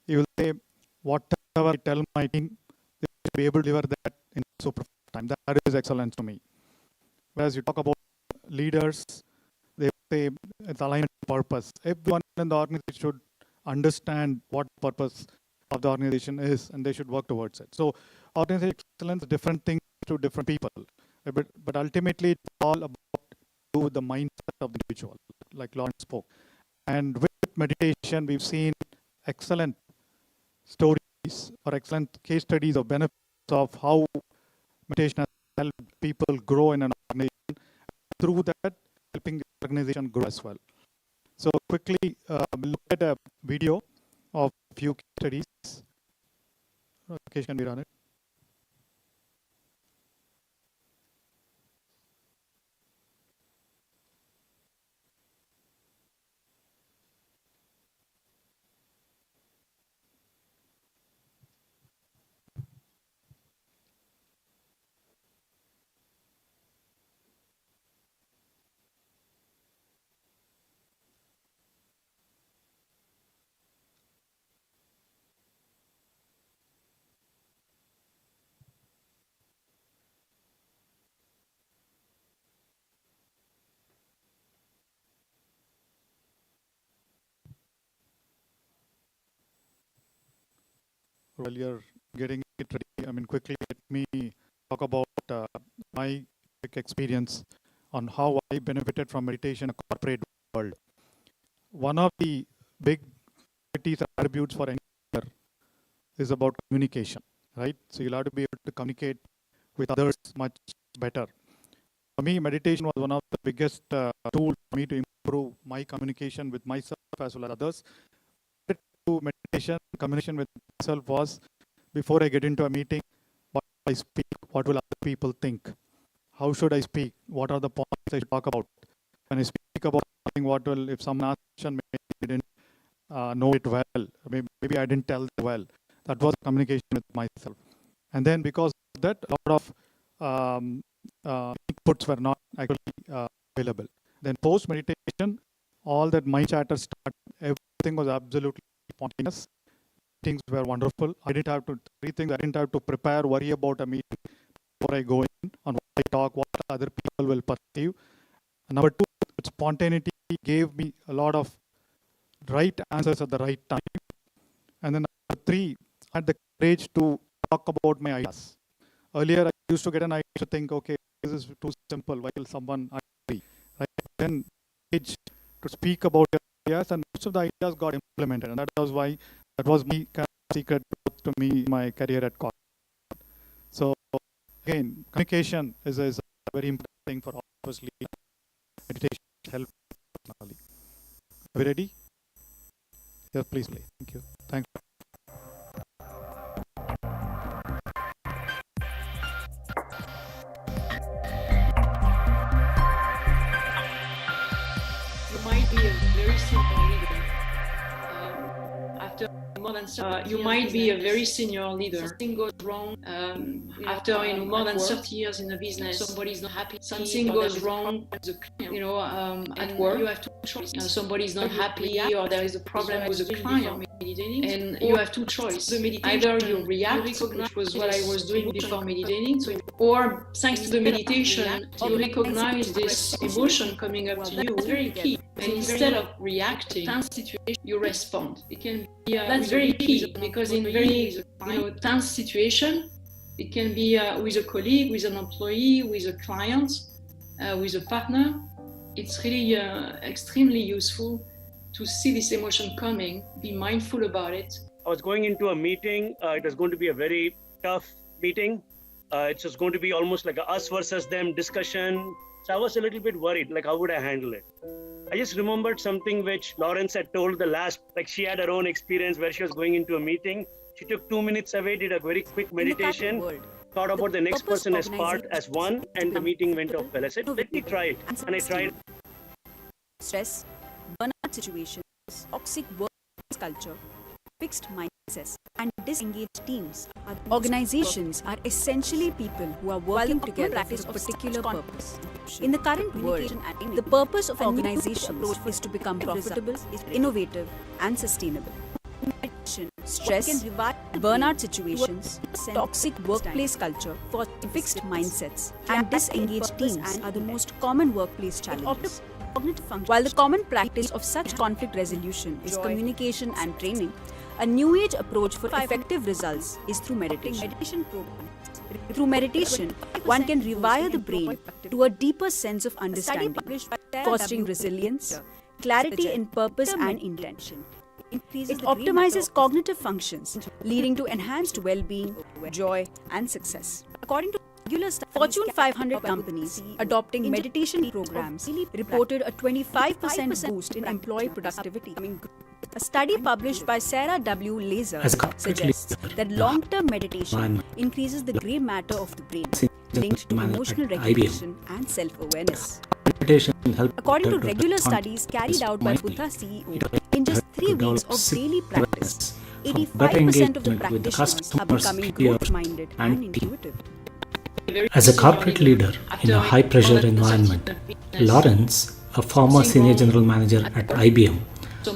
he will say, whatever I tell my team, they should be able to deliver that in super time. That is excellence to me. Whereas you talk about leaders, they say it's alignment to purpose. Everyone in the organization should understand what the purpose of the organization is, and they should work towards it. So organizational excellence is different things to different people. But ultimately, it's all about do with the mindset of the individual, like Lawrence spoke. And with meditation, we've seen excellent stories or excellent case studies of benefits of how meditation has helped people grow in an organization. Through that, helping the organization grow as well. So quickly, we'll look at a video of a few case studies. Rakesh, can we run it? While you're getting it ready, I mean, quickly let me talk about my quick experience on how I benefited from meditation in a corporate world. One of the big qualities and attributes for any leader is about communication, right? So you'll have to be able to communicate with others much better. For me, meditation was one of the biggest tools for me to improve my communication with myself as well as others. To meditation, communication with myself was, before I get into a meeting, what I speak, what will other people think? How should I speak? What are the points I should talk about? When I speak about something, what will, if someone asks a question, maybe I didn't know it well, maybe I didn't tell it well. That was communication with myself. And then because of that, a lot of inputs were not actually available. Then post meditation, all that mind chatter started, everything was absolutely spontaneous. Meetings were wonderful. I didn't have to prepare, worry about a meeting before I go in, on what I talk, what other people will perceive. And number two, spontaneity gave me a lot of right answers at the right time. And then number three, I had the courage to talk about my ideas. Earlier, I used to get an idea to think, okay, this is too simple. Why will someone agree? Right? Then to speak about your ideas, and most of the ideas got implemented, and that was my kind of secret to me in my career at corporate. So again, communication is a very important thing for all of us. Meditation help personally. Are we ready? Yes, please play. Thank you. Thank you.
You might be a very senior leader. After more than you might be a very senior leader. Something goes wrong after more than 30 years in the business. Somebody's not happy. Something goes wrong, at work. You have two choices. Somebody's not happy, or there is a problem with the client. And you have two choices. Either you react, which was what I was doing before meditating, or thanks to the meditation, you recognize this emotion coming up to you. It's very key. And instead of reacting, you respond. It can be that's very key, because in very tense situation, it can be with a colleague, with an employee, with a client, with a partner. It's really extremely useful to see this emotion coming, be mindful about it.
I was going into a meeting. It was going to be a very tough meeting. It's just going to be almost like a us versus them discussion. So I was a little bit worried, like how would I handle it? I just remembered something which Lawrence had told she had her own experience where she was going into a meeting. She took 2 minutes away, did a very quick meditation, thought about the next person as part as one, and the meeting went off well. I said, let me try it. And I tried.
Stress, burnout situations, toxic workplace culture, fixed mindsets, and disengaged teams. Organizations are essentially people who are working together for a particular purpose. In the current world, the purpose of organizations is to become profitable, innovative, and sustainable. Stress, burnout situations, toxic workplace culture, fixed mindsets, and disengaged teams are the most common workplace challenges. While the common practice of such conflict resolution is communication and training, a new age approach for effective results is through meditation. Through meditation, one can rewire the brain to a deeper sense of understanding, fostering resilience, clarity in purpose and intention. It optimizes cognitive functions, leading to enhanced well-being, joy, and success. According to Fortune 500 companies adopting meditation programs reported a 25% boost in employee productivity. A study published by Sarah W. Laser suggests that long-term meditation increases the grey matter of the brain, linked to emotional regulation and self-awareness. According to regular studies carried out by Buddha CEO, in just 3 weeks of daily practice, 85% of the practitioners are becoming growth-minded and intuitive.
As a corporate leader in a high-pressure environment, Lawrence, a former senior general manager at IBM,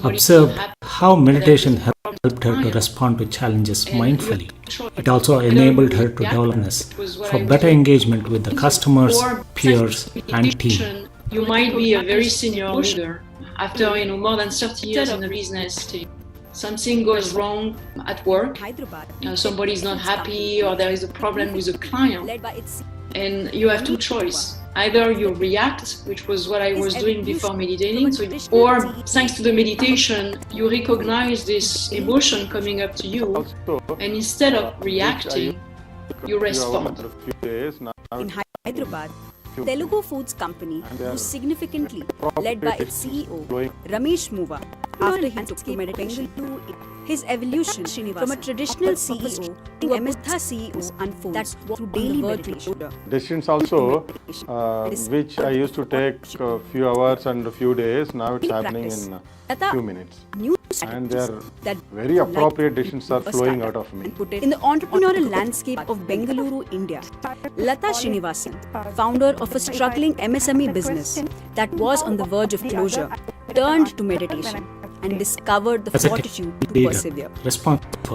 observed how meditation helped her to respond to challenges mindfully. It also enabled her to develop awareness for better engagement with the customers, peers, and team.
You might be a very senior leader. After more than 30 years in the business, something goes wrong at work, somebody's not happy, or there is a problem with a client, and you have two choices. Either you react, which was what I was doing before meditating, or thanks to the meditation, you recognize this emotion coming up to you, and instead of reacting, you respond.
In Hyderabad, Telugu Foods Company grew significantly, led by its CEO, Ramesh Muva, after he took to meditation. His evolution from a traditional CEO to a Mudha CEO unfolds through daily meditation.
Decisions also, which I used to take a few hours and a few days, now it's happening in a few minutes. And they're very appropriate decisions are flowing out of me.
In the entrepreneurial landscape of Bengaluru, India, Lata Srinivasan, founder of a struggling MSME business that was on the verge of closure, turned to meditation and discovered the fortitude to persevere.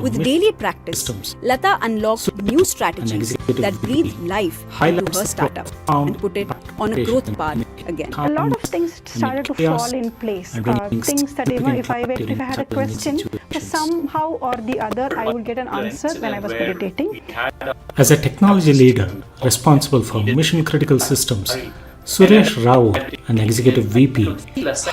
With daily practice, Lata unlocked new strategies that breathed life into her startup and put it on a growth path again.
A lot of things started to fall in place. Things that even if I had a question, somehow or the other, I would get an answer when I was meditating.
As a technology leader responsible for mission critical systems, Suresh Rao, an executive VP,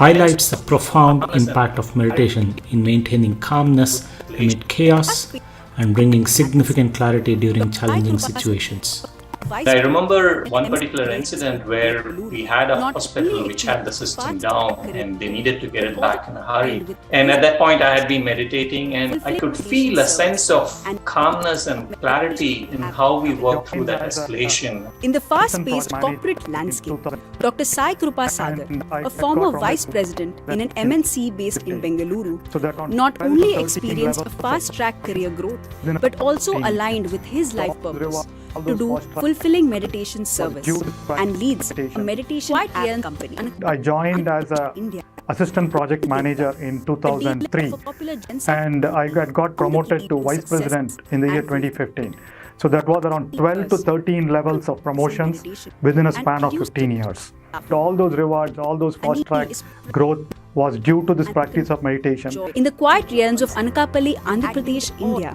highlights the profound impact of meditation in maintaining calmness amid chaos and bringing significant clarity during challenging situations.
I remember one particular incident where we had a hospital which had the system down and they needed to get it back in a hurry. And at that point, I had been meditating and I could feel a sense of calmness and clarity in how we worked through that escalation.
In the fast-paced corporate landscape, Dr. Sai Krupa Sagar, a former vice president in an MNC based in Bengaluru, not only experienced a fast-track career growth, but also aligned with his life purpose to do fulfilling meditation service and leads a meditation company.
I joined as a assistant project manager in 2003 and I got promoted to vice president in the year 2015. So that was around 12 to 13 levels of promotions within a span of 15 years. All those rewards, all those fast-track growth was due to this practice of meditation.
In the quiet realms of Anakapalli, Andhra Pradesh, India,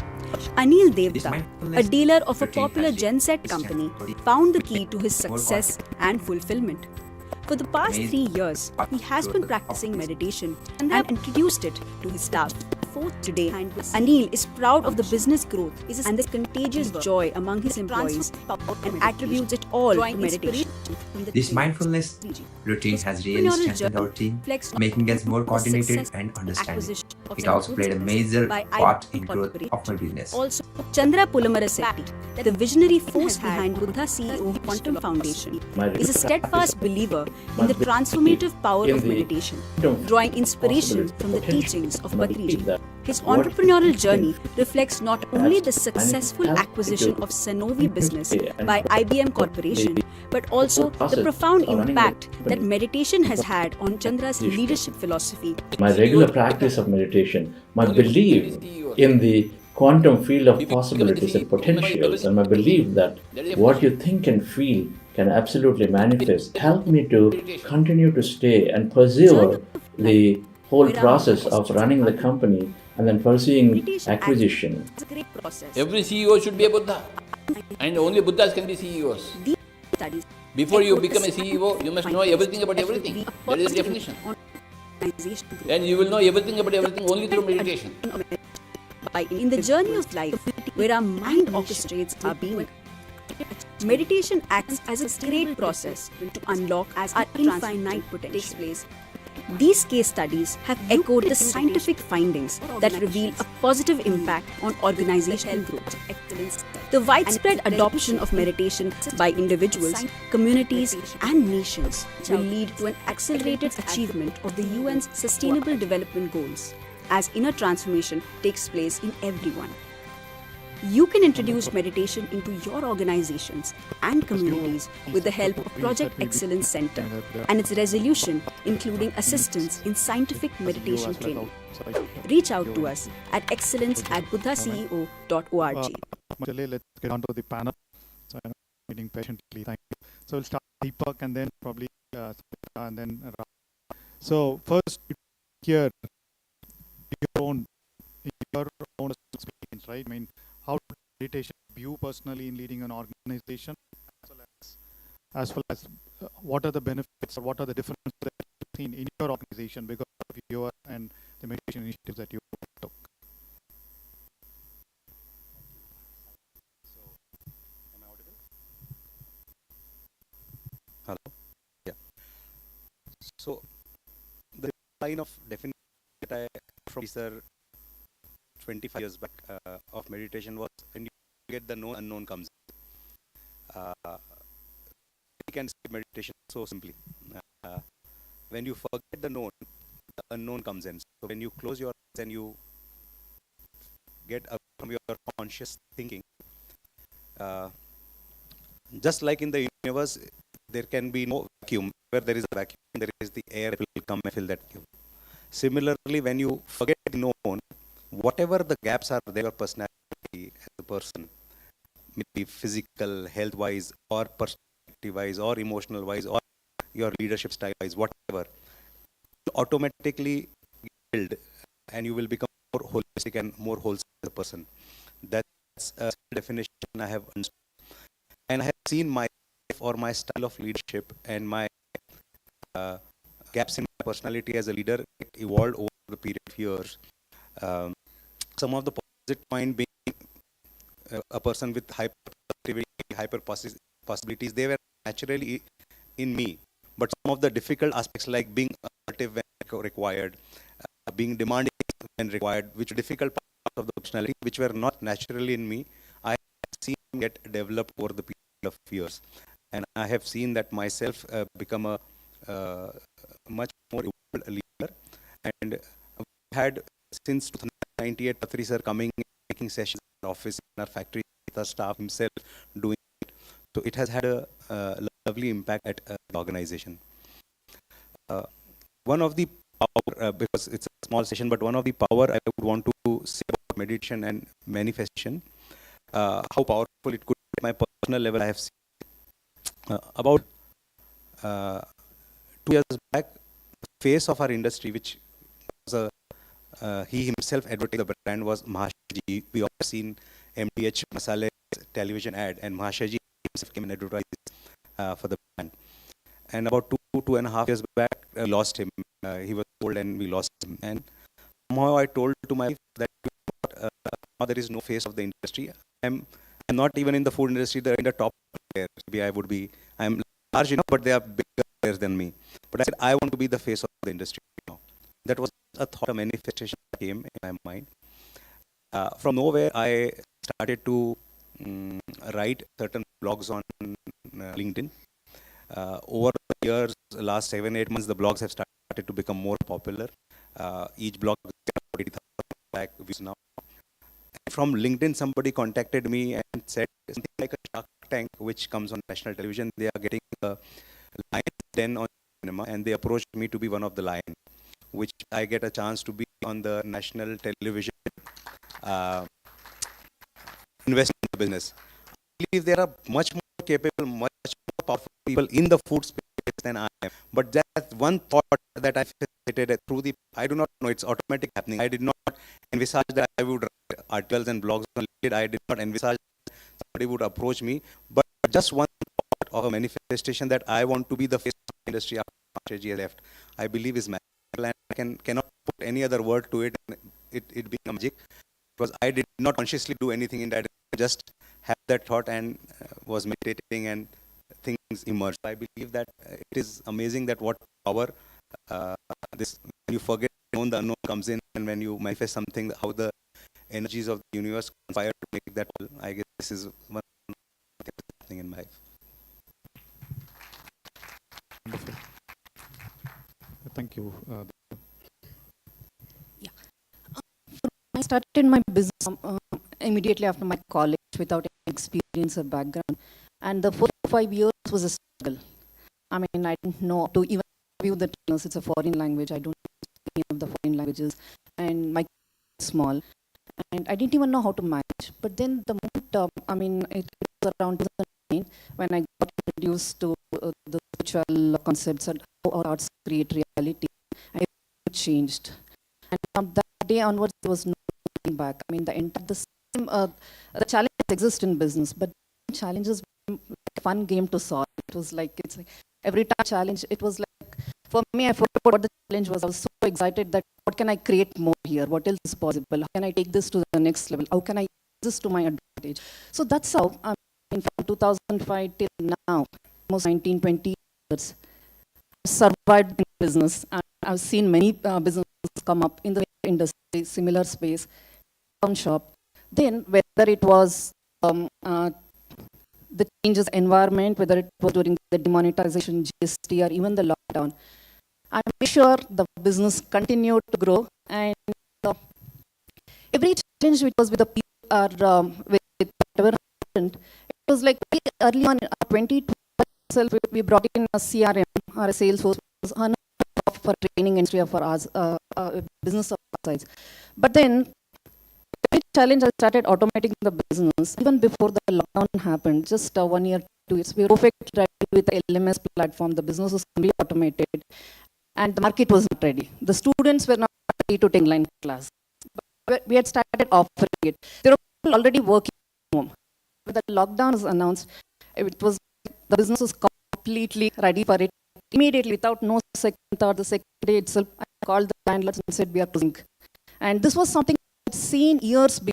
Anil Devta, a dealer of a popular genset company, found the key to his success and fulfillment. For the past 3 years, he has been practicing meditation and introduced it to his staff. Today, Anil is proud of the business growth and the contagious joy among his employees and attributes it all to meditation.
This mindfulness routine has really strengthened our team, making us more coordinated and understanding. It also played a major part in growth of my business.
Also, Chandra Pulamarasetti, the visionary force behind Buddha CEO Quantum Foundation, is a steadfast believer in the transformative power of meditation, drawing inspiration from the teachings of Patriji. His entrepreneurial journey reflects not only the successful acquisition of Sanofi business by IBM Corporation, but also the profound impact that meditation has had on Chandra's leadership philosophy.
My regular practice of meditation, my belief in the quantum field of possibilities and potentials, and my belief that what you think and feel can absolutely manifest, help me to continue to stay and pursue the whole process of running the company and then pursuing acquisition.
Every CEO should be a Buddha, and only Buddhas can be CEOs. Before you become a CEO, you must know everything about everything. That is the definition. And you will know everything about everything only through meditation.
In the journey of life, where our mind orchestrates our being, meditation acts as a great process to unlock our infinite potential. These case studies have echoed the scientific findings that reveal a positive impact on organizational growth. The widespread adoption of meditation by individuals, communities, and nations will lead to an accelerated achievement of the UN's Sustainable Development Goals, as inner transformation takes place in everyone. You can introduce meditation into your organizations and communities with the help of Project Excellence Center and its resolution, including assistance in scientific meditation training. Reach out to us at excellence@buddhaceo.org.
Let's get on to the panel. So I'm waiting patiently. Thank you. So we'll start Deepak and then probably and then Ram. So first here, your own experience, right? I mean, how does meditation you personally in leading an organization, as well as what are the benefits or what are the differences that you've seen in your organization because of your and the meditation initiatives that you took?
So, am I audible? Hello? Yeah. So, the line of definition that I from Sir 25 years back of meditation was when you get the known, unknown comes. You can see meditation so simply. When you forget the known, the unknown comes in. So when you close your eyes and you get up from your conscious thinking, just like in the universe, there can be no vacuum. Where there is a vacuum, there is the air that will come and fill that vacuum. Similarly, when you forget the known, whatever the gaps are there, your personality as a person, maybe physical, health-wise, or perspective-wise, or emotional-wise, or your leadership style is whatever, automatically build, and you will become more holistic and more wholesome as a person. That's a definition I have understood. And I have seen my life or my style of leadership and my uh, gaps in my personality as a leader evolved over the period of years. Um, some of the positive point being a person with hyperactivity, possibilities, they were naturally in me. But some of the difficult aspects like being assertive when required, being demanding when required, which are difficult parts of the personality, which were not naturally in me, I have seen get developed over the period of years. And I have seen that myself become a much more evolved leader. And we had since 1998, Patri sir coming, making sessions in our office, in our factory, with our staff himself doing it. So it has had a lovely impact at the organization. One of the power, because it's a small session, but one of the power I would want to say about meditation and manifestation, how powerful it could be at my personal level. I have seen about 2 years back, the face of our industry, which was he himself advertised the brand, was Mahashaji. We all seen MDH Masala television ad, and Mahashaji himself came and advertised for the brand. And about 2.5 years back, we lost him. He was old and we lost him. And somehow I told to my wife that now there is no face of the industry. I'm not even in the food industry, they're in the top players. Maybe I would be, I'm large enough, but they are bigger players than me. But I said, I want to be the face of the industry now. That was a thought, a manifestation that came in my mind. From nowhere, I started to write certain blogs on LinkedIn. Over the years, last 7-8 months, the blogs have started to become more popular. Each blog is 80,000 views now. And from LinkedIn, somebody contacted me and said something like a Shark Tank, which comes on national television. They are getting a Lion's Den on cinema, and they approached me to be one of the lion, which I get a chance to be on the national television, invest in the business. I believe there are much more capable, much more powerful people in the food space than I am. But that one thought that I facilitated through the, I do not know, it's automatic happening. I did not envisage that I would write articles and blogs on LinkedIn. I did not envisage that somebody would approach me. But just one thought of a manifestation that I want to be the face of the industry after Mahashaji has left, I believe is magical, and I cannot put any other word to it, and it being a magic. Because I did not consciously do anything in that, just had that thought and was meditating and things emerged. I believe that it is amazing that what power this, when you forget the unknown comes in, and when you manifest something, how the energies of the universe conspire to make that. I guess this is one thing in my life.
Wonderful. Thank you.
I started my business immediately after my college without any experience or background. And the 4 to 5 years was a struggle. I mean, I didn't know to even review the trainers. It's a foreign language. I don't know any of the foreign languages. And my kids were small. And I didn't even know how to manage. But then the moment, it was around 2009 when I got introduced to the spiritual concepts and how our arts create reality. I changed. And from that day onwards, there was no looking back. I mean, the challenges exist in business, but challenges became like a fun game to solve. It was like, it's like every time challenge, it was like, for me, I forgot what the challenge was. I was so excited that what can I create more here? What else is possible? How can I take this to the next level? How can I use this to my advantage? So that's how, from 2005 till now, almost 19, 20 years, I survived in business. I've seen many businesses come up in the industry, similar space, town shop. Then whether it was the changes environment, whether it was during the demonetization, GST, or even the lockdown, I'm sure the business continued to grow. And every challenge which was with the people or with whatever happened, it was like early on, 2012, we brought in a CRM or a Salesforce for training industry of our business of our size. But then, every challenge I started automating the business. Even before the lockdown happened, just 1 year, 2 years, we were perfect at with the LMS platform. The business was completely automated, and the market was not ready. The students were not ready to take online class. But we had started offering it. There were people already working from home. When the lockdown was announced, it was the business was completely ready for it. Immediately, without no second thought, the second day itself, I called the landlords and said, we are closing. And this was something I'd seen years before.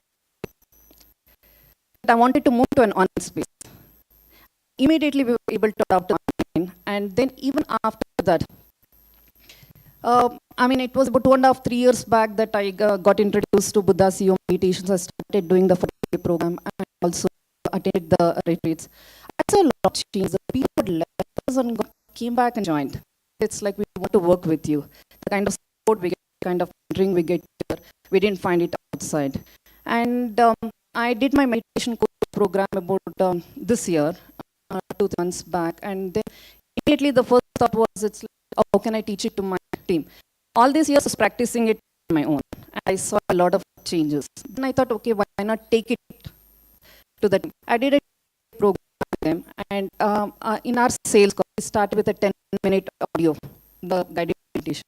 I wanted to move to an online space. Immediately, we were able to adopt online. And then even after that, it was about 2.5, 3 years back that I got introduced to Buddha CEO meditations. I started doing the 40-day program and also attended the retreats. I saw a lot of change. The people left us and came back and joined. It's like we want to work with you. The kind of support we get, the kind of drink we get here, we didn't find it outside. And I did my meditation course program about this year, 2 months back. And then immediately the first thought was, it's like, how can I teach it to my team? All these years I was practicing it on my own. I saw a lot of changes. Then I thought, okay, why not take it to the team? I did a program with them, and in our sales call, we started with a 10-minute audio, the guided meditation.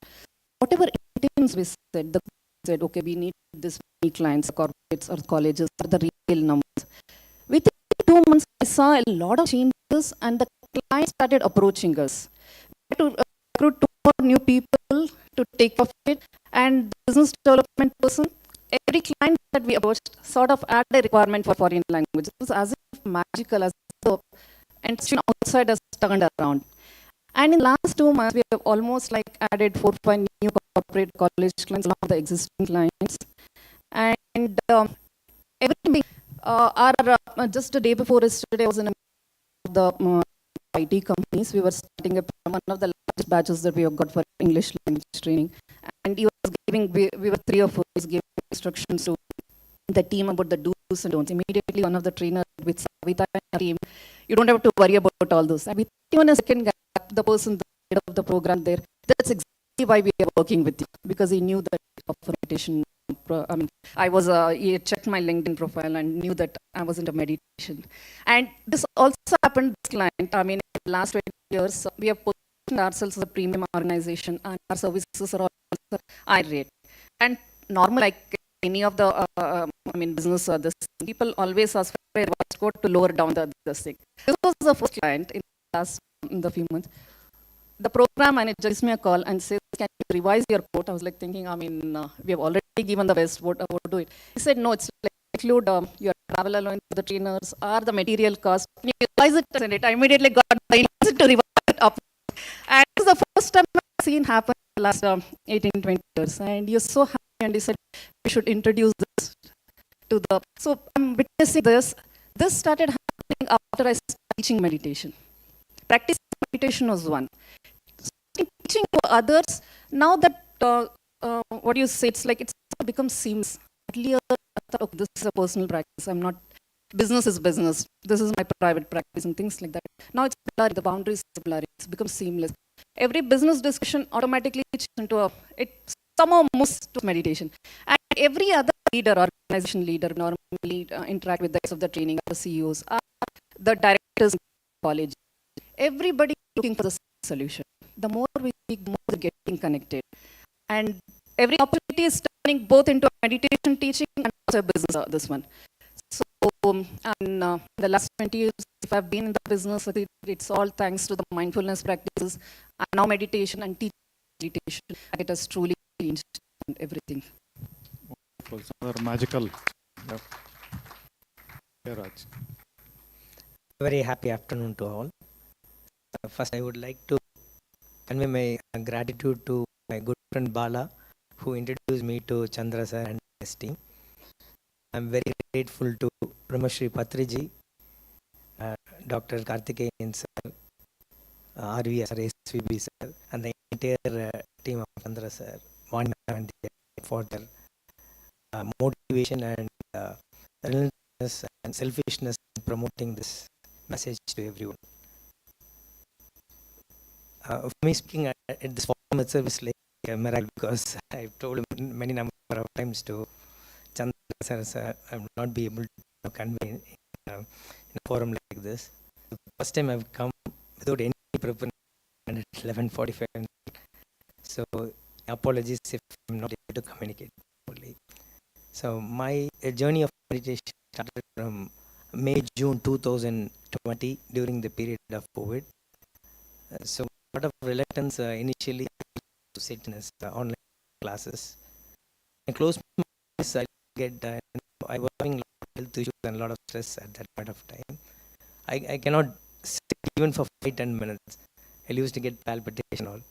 Whatever intentions we said, the said, okay, we need this many clients, corporates or colleges, or the retail numbers. Within 2 months, I saw a lot of changes, and the clients started approaching us. We had to recruit 2 more new people to take off it, and the business development person, every client that we approached sort of added a requirement for foreign language. It was as if magical, as if and outside us turned around. And in the last 2 months, we have almost like added 4 or 5 new corporate college clients along with the existing clients. And everything, just the day before yesterday, I was in the IT companies. We were starting one of the largest batches that we have got for English language training. And he was giving, we were 3 of us giving instructions to the team about the do's and don'ts. Immediately, one of the trainers with Savita and her team, you don't have to worry about all those. And within a second gap, the person, the head of the program there, that's exactly why we are working with you, because he knew that of meditation. He checked my LinkedIn profile and knew that I was into meditation. And this also happened this client. In the last 20 years, we have positioned ourselves as a premium organization, and our services are also high rate. And normal, like any of the business, this people always ask for a reverse code to lower down this thing. This was the first client in the few months. The program manager gives me a call and says, can you revise your quote? I was like thinking, we have already given the best, what do it? He said, no, it's like include your travel allowance for the trainers or the material cost. Can you revise it? And it I immediately got the intent to revise it up. And it was the first time I've seen happen in the last 18, 20 years. And he was so happy, and he said, we should introduce this to the... So I'm witnessing this. This started happening after I started teaching meditation. Practicing meditation was one. Teaching to others, now that, what you say, it's like it's become seamless. Earlier, I thought, okay, this is a personal practice. Business is business. This is my private practice and things like that. Now it's blurry, the boundaries are blurry. It's become seamless. Every business discussion automatically it somehow moves to meditation. And every other leader, organization leader, normally interact with the rest of the training, the CEOs, the directors in college. Everybody looking for the solution. The more we speak, the more we're getting connected. And every opportunity is turning both into a meditation teaching and also a business, this one. So, the last 20 years, if I've been in the business, it's all thanks to the mindfulness practices, and now meditation and teaching meditation. It has truly changed everything.
Wonderful, magical. Yeah. Yeah, Raj.
Very happy afternoon to all. First, I would like to convey my gratitude to my good friend Bala, who introduced me to Chandra sir and his team. I'm very grateful to Brahmashri Patriji, Dr. Karthikeyan sir, RV sir, SVB sir, and the entire team of Chandra sir, for their motivation and relentlessness and selfishness in promoting this message to everyone. For me, speaking at this forum itself is like a miracle, because I've told him many number of times to Chandra sir, I will not be able to convey in a forum like this. The first time I've come without any preparation at 11:45. So apologies if I'm not able to communicate properly. So my journey of meditation started from May, June 2020 during the period of COVID. So a lot of reluctance initially to sit in online classes. I close my eyes, I get I was having a lot of health issues and a lot of stress at that point of time. I cannot sit even for 5-10 minutes. I used to get palpitation all.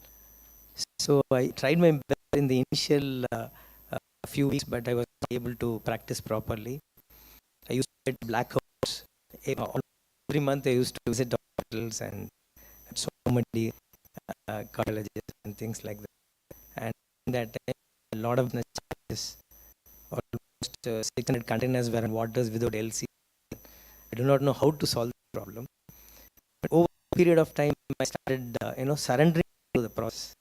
So I tried my best in the initial few weeks, but I was not able to practice properly. I used to get blackouts. Every month I used to visit hospitals and so many cardiologists and things like that. And in that time, a lot of challenges. Almost 600 containers were in waters without LC. I do not know how to solve the problem. But over a period of time, I started, surrendering to the process.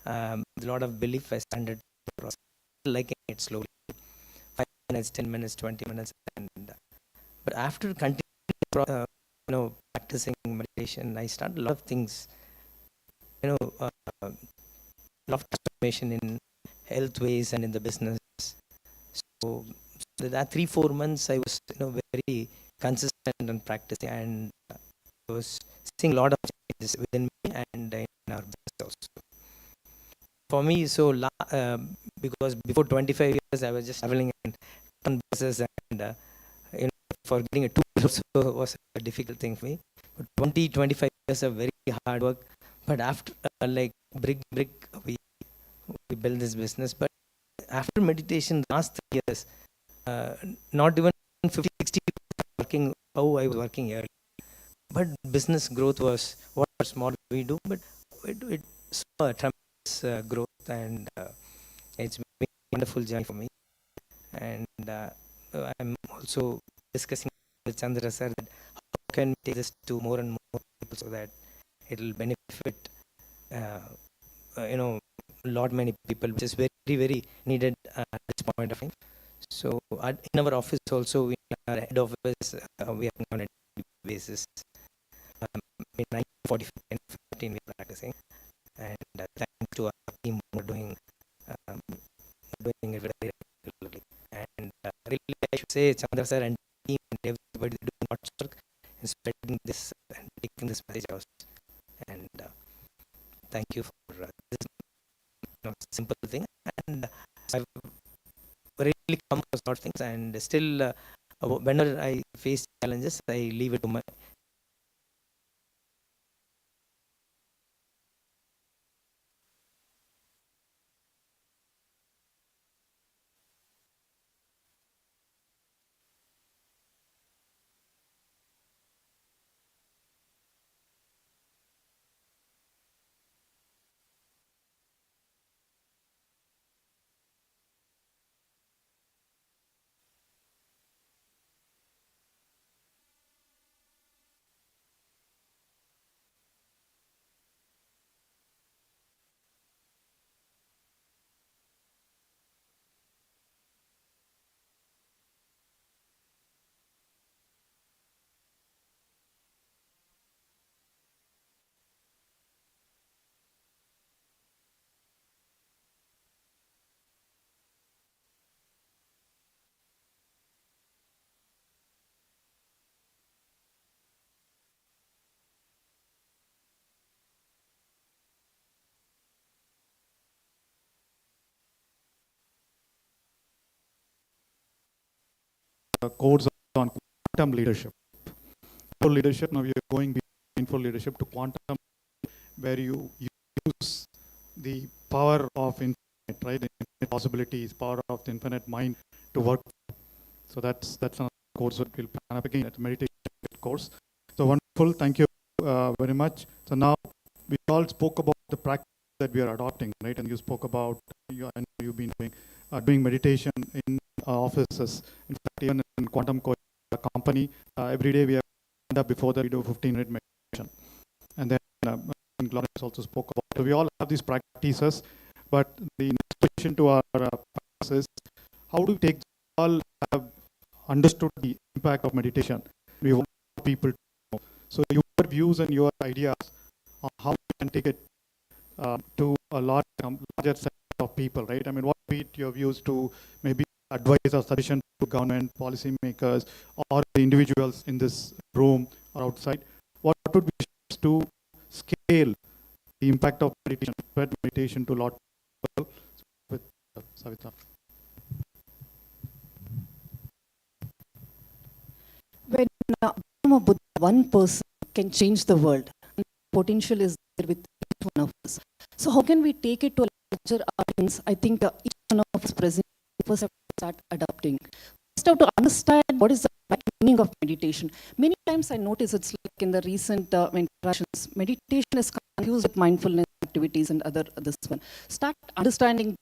With a lot of belief, I surrendered to the process, liking it slowly. 5 minutes, 10 minutes, 20 minutes, and but after continuing, practicing meditation, I started a lot of things. A lot of transformation in health ways and in the business. So that 3-4 months, I was very consistent in practicing, and I was seeing a lot of changes within me and in our business also. For me, so because before 25 years, I was just traveling on buses, and for getting a 2 so was a difficult thing for me. But 25 years of very hard work. But after like brick, we built this business. But after meditation, last 3 years, not even 50, 60 working how I was working earlier. But business growth was what small we do, but it saw a tremendous growth, and it's been a wonderful journey for me. And I'm also discussing with Chandra sir that how can we take this to more and more people so that it will benefit lot many people, which is very, very needed at this point of time. So in our office also, in our head office, we are on a daily basis. In 9:45 and 15 we are practicing, and thanks to our team who are doing it very regularly. And really, I should say Chandra sir and team and everybody do lots of work in spreading this and taking this message out. And thank you for this simple thing. And I've really come across a lot of things, and still whenever I face challenges, I leave it to my
course on quantum leadership. For leadership, now you're going beyond mindful leadership to quantum, where you use the power of infinite, right? The infinite possibilities, power of the infinite mind to work. So that's another course that we'll plan up again at meditation course. So wonderful, thank you very much. So now we all spoke about the practice that we are adopting, right? And you spoke about you've been doing meditation in offices. In fact, even in Quantum Coach company, every day we up before that we do 15-minute meditation. And then Lawrence also spoke about. So we all have these practices, but the next question to our practice is, how do we take all have understood the impact of meditation? We want people to know. So you your views and your ideas on how we can take it to a larger set of people, right? I mean, what would be your views to maybe advise or suggestion to government, policymakers, or the individuals in this room or outside? What would be steps to scale the impact of meditation, spread meditation to a lot of people? With Savita.
When Brahma Buddha, one person can change the world, and potential is there with each one of us. So how can we take it to a larger audience? I think each one of us present first have to start adapting. First have to understand what is the meaning of meditation. Many times I notice it's like in the recent interactions, meditation is confused with mindfulness activities and other this one. Start understanding,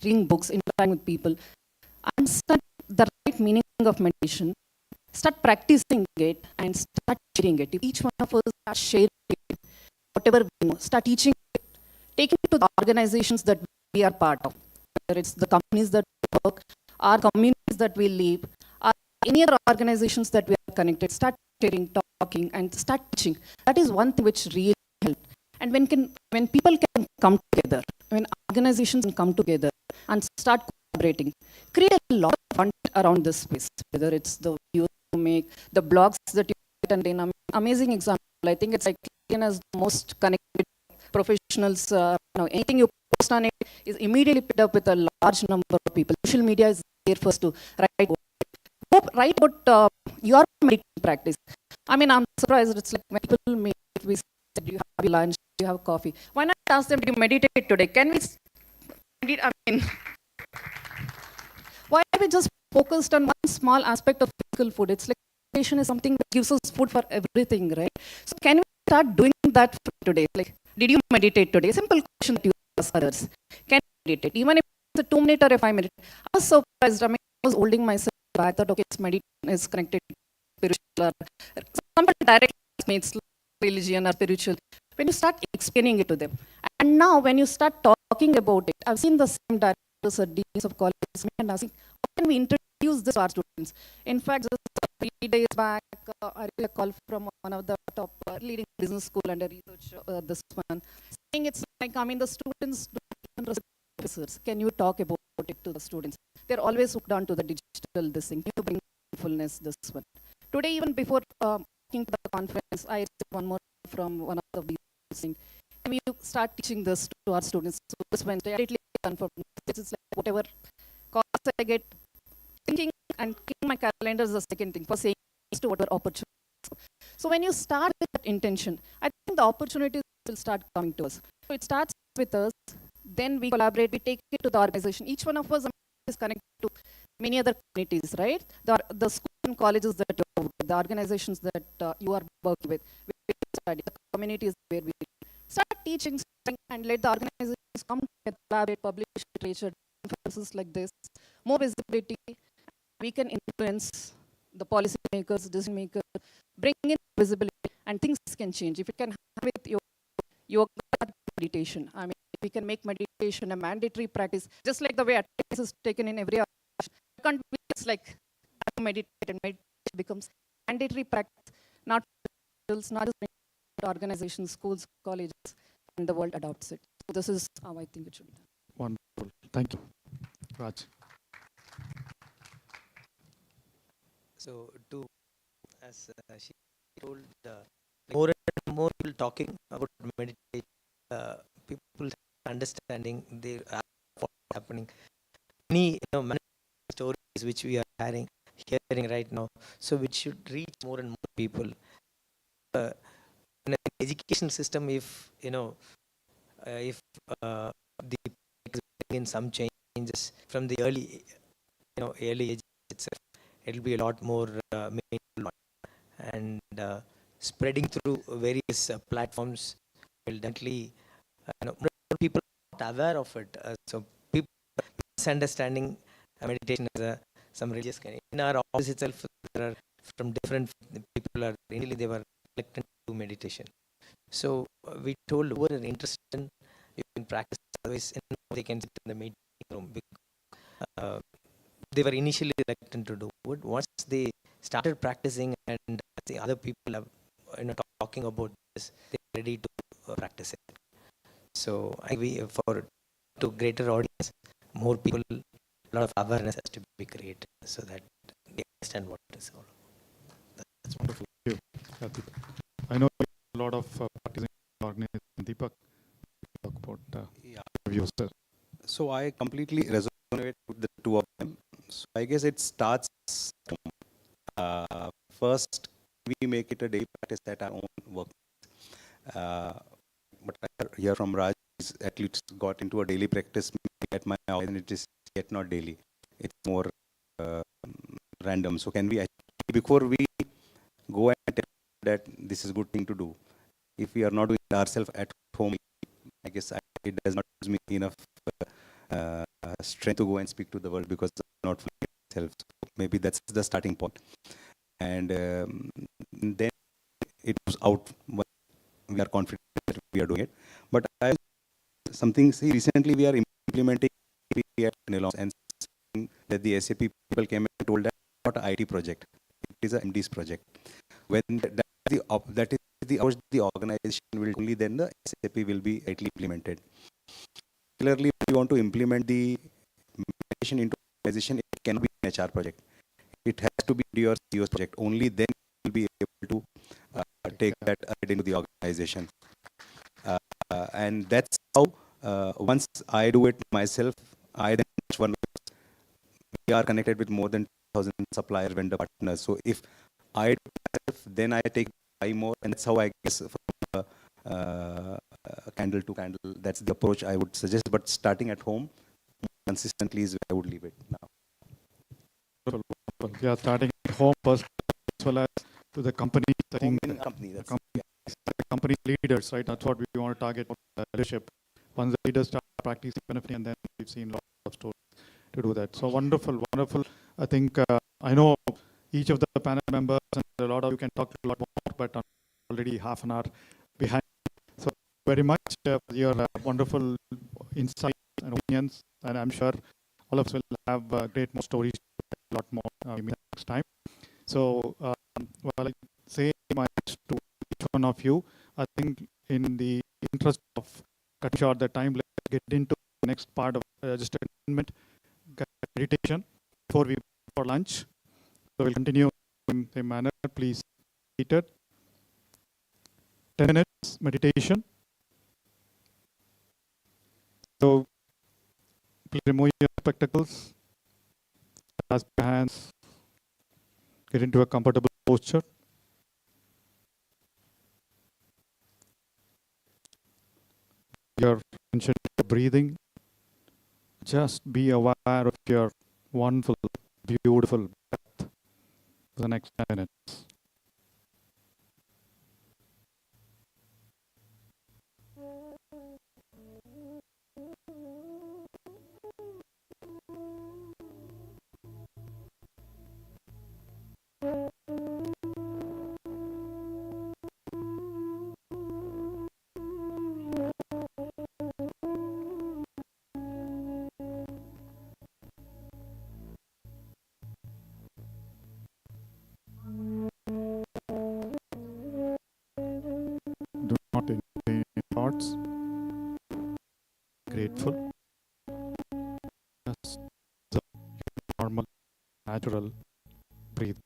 reading books, interacting with people, understand the right meaning of meditation. Start practicing it and start sharing it. If each one of us start sharing it, whatever we know, start teaching it, taking it to the organizations that we are part of, whether it's the companies that we work, our communities that we live, or any other organizations that we are connected, start sharing, talking, and start teaching. That is one thing which really helps. And when people can come together, when organizations can come together and start collaborating, create a lot of fun around this space, whether it's the videos you make, the blogs that you write, and amazing example. I think it's like as the most connected professionals. Anything you post on it is immediately picked up with a large number of people. Social media is there first to write about your meditation practice. I mean, I'm surprised. It's like when people meet, we said, do you have lunch? Do you have coffee? Why not ask them, did you meditate today? Can we I mean, why are we just focused on one small aspect of physical food? It's like meditation is something that gives us food for everything, right? So can we start doing that today? Like, did you meditate today? Simple question that you ask others. Can you meditate? Even if it's a 2 minute or a 5 minute. I was surprised. I mean, I was holding myself back. I thought, okay, it's meditation is connected to spiritual or somebody directly it's religion or spiritual. When you start explaining it to them. And now when you start talking about it, I've seen the same directors or deans of colleges and asking, how can we introduce this to our students? In fact, just 3 days back, I received a call from one of the top leading business school under research, this one, saying it's like, I mean, the students don't even professors. Can you talk about it to the students? They're always hooked on to the digital, this thing. Can you bring mindfulness, this one? Today, even before talking to the conference, I received one more from one of the things. Can we start teaching this to our students? So this went directly confirmed. This is like whatever course I get, thinking and keeping my calendar is the second thing for saying yes to whatever opportunities. So when you start with that intention, I think the opportunities will start coming to us. So it starts with us, then we collaborate, we take it to the organization. Each one of us is connected to many other communities, right? The schools and colleges that you are with, the organizations that you are working with, the communities where we start teaching and let the organizations come together, collaborate, publish literature, conferences like this, more visibility. We can influence the policy makers, decision makers, bring in visibility, and things can change. If you can have it your meditation, I mean, we can make meditation a mandatory practice, just like the way attendance is taken in every organization. It can't be just like meditate and meditation becomes mandatory practice, not just organizations, schools, colleges, and the world adopts it. So this is how I think it should be done.
Wonderful. Thank you. Raj.
So as she told, more and more people talking about meditation, people understanding what's happening. Many stories which we are hearing right now, so which should reach more and more people. In an education system, if the in some changes from the early age itself, it'll be a lot more meaningful, and spreading through various platforms will definitely people are not aware of it, so people misunderstanding meditation as some religious kind. In our office itself, there are from different people are initially they were reluctant to meditation. So we told who are interested in, you can practice, otherwise they can sit in the meeting room. They were initially reluctant to do it. Once they started practicing and the other people have talk talking about this, they're ready to practice it. So I we for to greater audience, more people, a lot of awareness has to be created so that they understand what it is all about. That's
wonderful. Thank you. Yeah, Deepak. I know a lot of parties in the organization. Deepak, talk about views, sir.
So I completely resonate with the two of them. So I guess it starts first we make it a daily practice at our own work. But I hear from Raj is at least got into a daily practice at my house, and it is yet not daily. It's more random. So can we actually, before we go and tell that this is a good thing to do, if we are not doing it ourselves at home, I guess it does not give me enough strength to go and speak to the world because I'm not fully myself. So maybe that's the starting point. And then it was out when we are confident that we are doing it. But recently we are implementing at Nilons, and that the SAP people came and told that it's not an IT project, it is an MD's project. When that is the approach the organization will only then the SAP will be rightly implemented. Clearly, if you want to implement the meditation into organization, it cannot be an HR project. It has to be your CEO's project. Only then you will be able to take that into the organization. And that's how once I do it myself, I then we are connected with more than 2,000 supplier vendor partners. So if I do myself, then I take 5 more, and that's how I guess from candle to candle. That's the approach I would suggest. But starting at home consistently is where I would leave it now.
Yeah, starting at home first, as well as to the company. I think the company leaders, right? That's what we want to target leadership. Once the leaders start practicing benefit, and then we've seen lots of stories to do that. So wonderful, wonderful. I think I know each of the panel members and a lot of you can talk a lot more, but I'm already half an hour behind. So very much for your wonderful insights and opinions, and I'm sure all of us will have great more stories, a lot more next time. So while I say my thanks to each one of you, I think in the interest of cutting short the time, let's get into the next part of just entertainment, meditation before we go for lunch. So we'll continue in the manner. Please eat it. 10 minutes meditation. So please remove your spectacles, clasp your hands, get into a comfortable posture. Your attention to your breathing. Just be aware of your wonderful, beautiful breath for the next 10 minutes. Do not entertain any thoughts. Grateful. Just normal, natural breathing.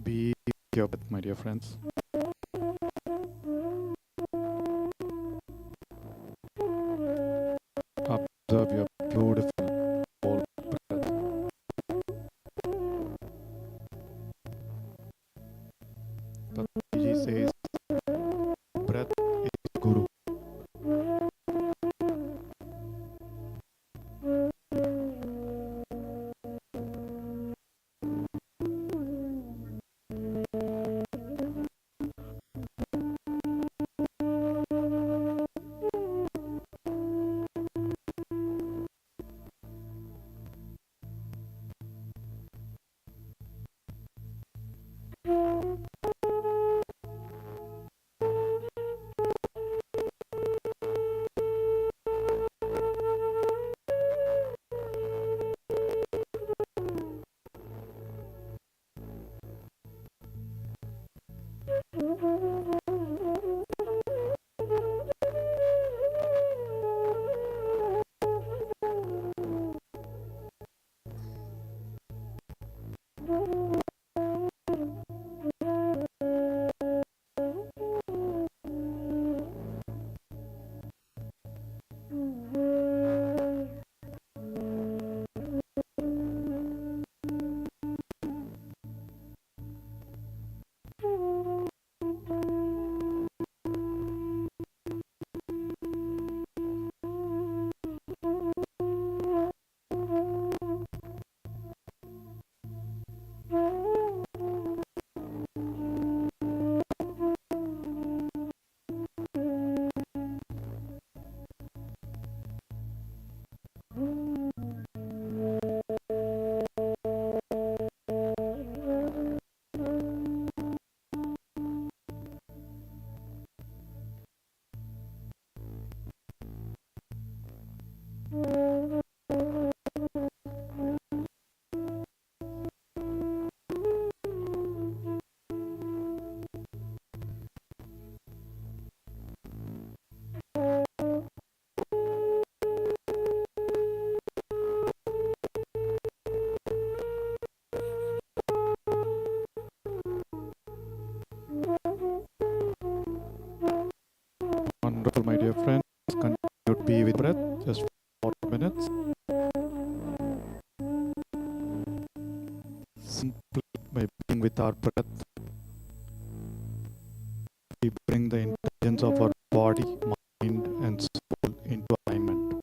Be your breath, my dear friends. Observe your beautiful whole breath. Patiji says, breath is Guru. Wonderful, my dear friends. Continue to be with breath just for 4 minutes. Simply by being with our breath, we bring the intelligence of our body, mind, and soul into alignment.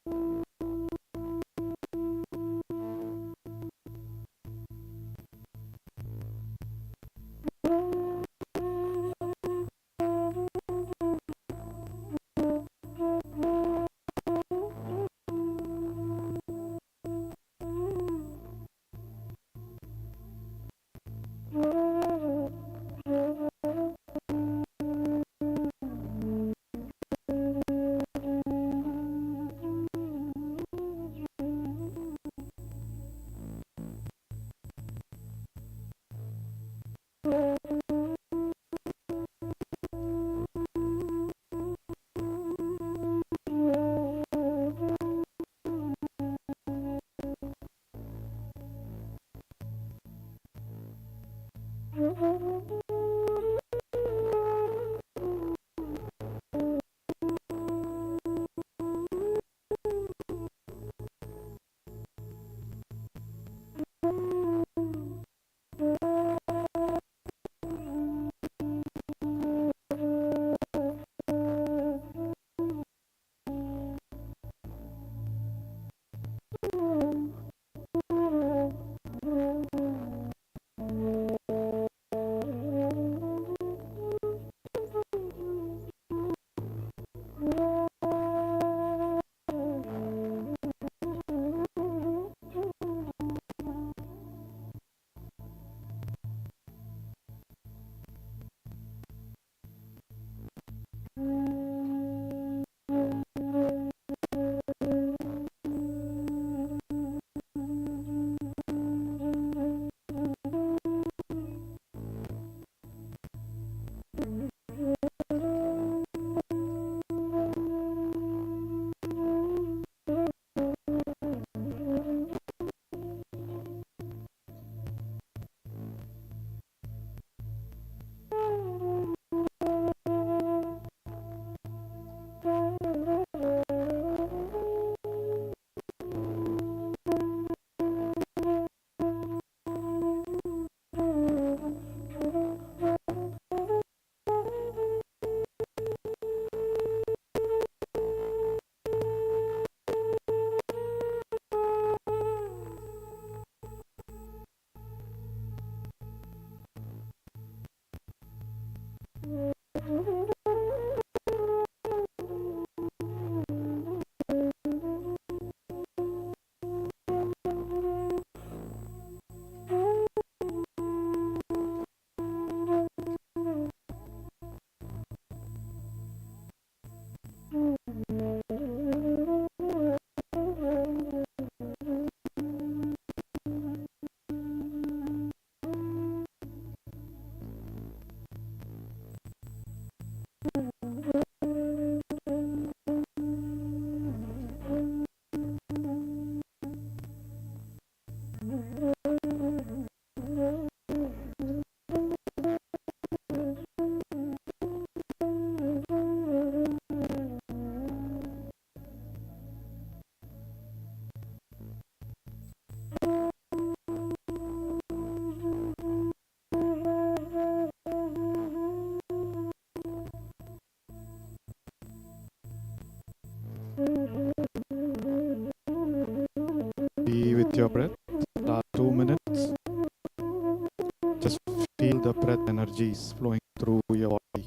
your breath. Last 2 minutes. Just feel the breath energies flowing through your body.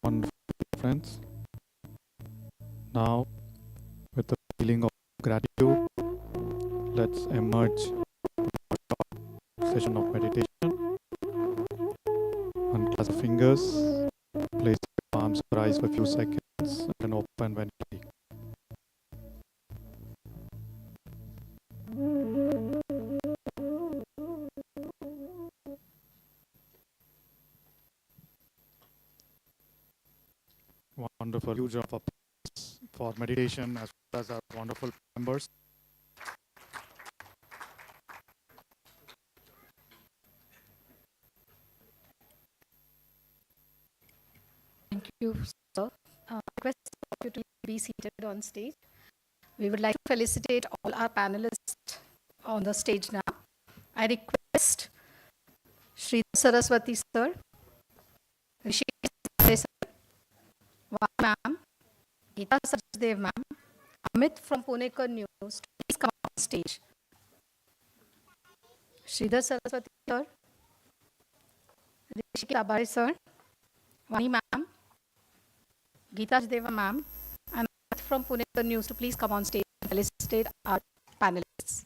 Wonderful, friends. Now, with the feeling of gratitude, let's emerge session of meditation. Unclasp the fingers, place your palms or eyes for a few seconds, and open when ready. Wonderful. Huge round of applause for meditation as well as our wonderful members.
Thank you, sir. Request you to be seated on stage. We would like to felicitate all our panelists on the stage now. I request Shri Saraswati sir, Rishi sir, Vani ma'am, Geeta Sajdev ma'am, Amit from Punekar News to please come on stage. Sridhar Saraswati sir, Rishi Labari sir, Vani ma'am, Geeta Sajdev ma'am, and Amit from Punekar News to please come on stage and felicitate our panelists.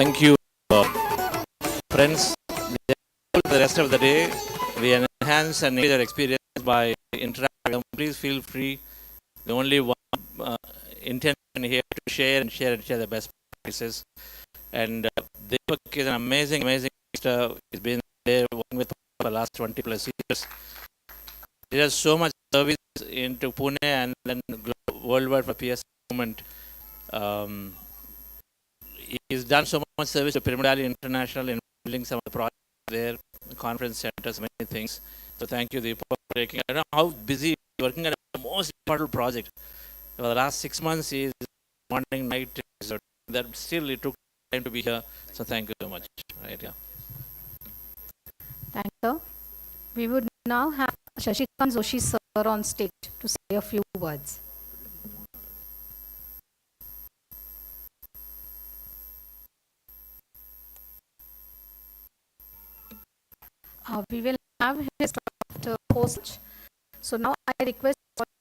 Thank you, friends. For the rest of the day, we enhance and enrich our experience by interacting. Please feel free. The only one intention here to share the best practices. And Deepak is an amazing minister. He's been there working with for the last 20 plus years. He has so much service into Pune and then worldwide for PS movement. He's done so much service to Pyramidali International in building some of the projects there, conference centers, many things. So thank you, Deepak, for taking. I don't know how busy he's working on the most important project. For the last 6 months, he's morning, night, that still it took time to be here. So thank you so much. Right, yeah.
Thank you. We would now have Shashikant Joshi sir on stage to say a few words. We will have his draft post. So now I request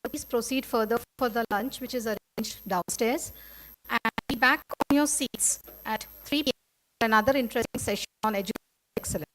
please proceed further for the lunch, which is arranged downstairs, and be back on your seats at 3 p.m. for another interesting session on education excellence.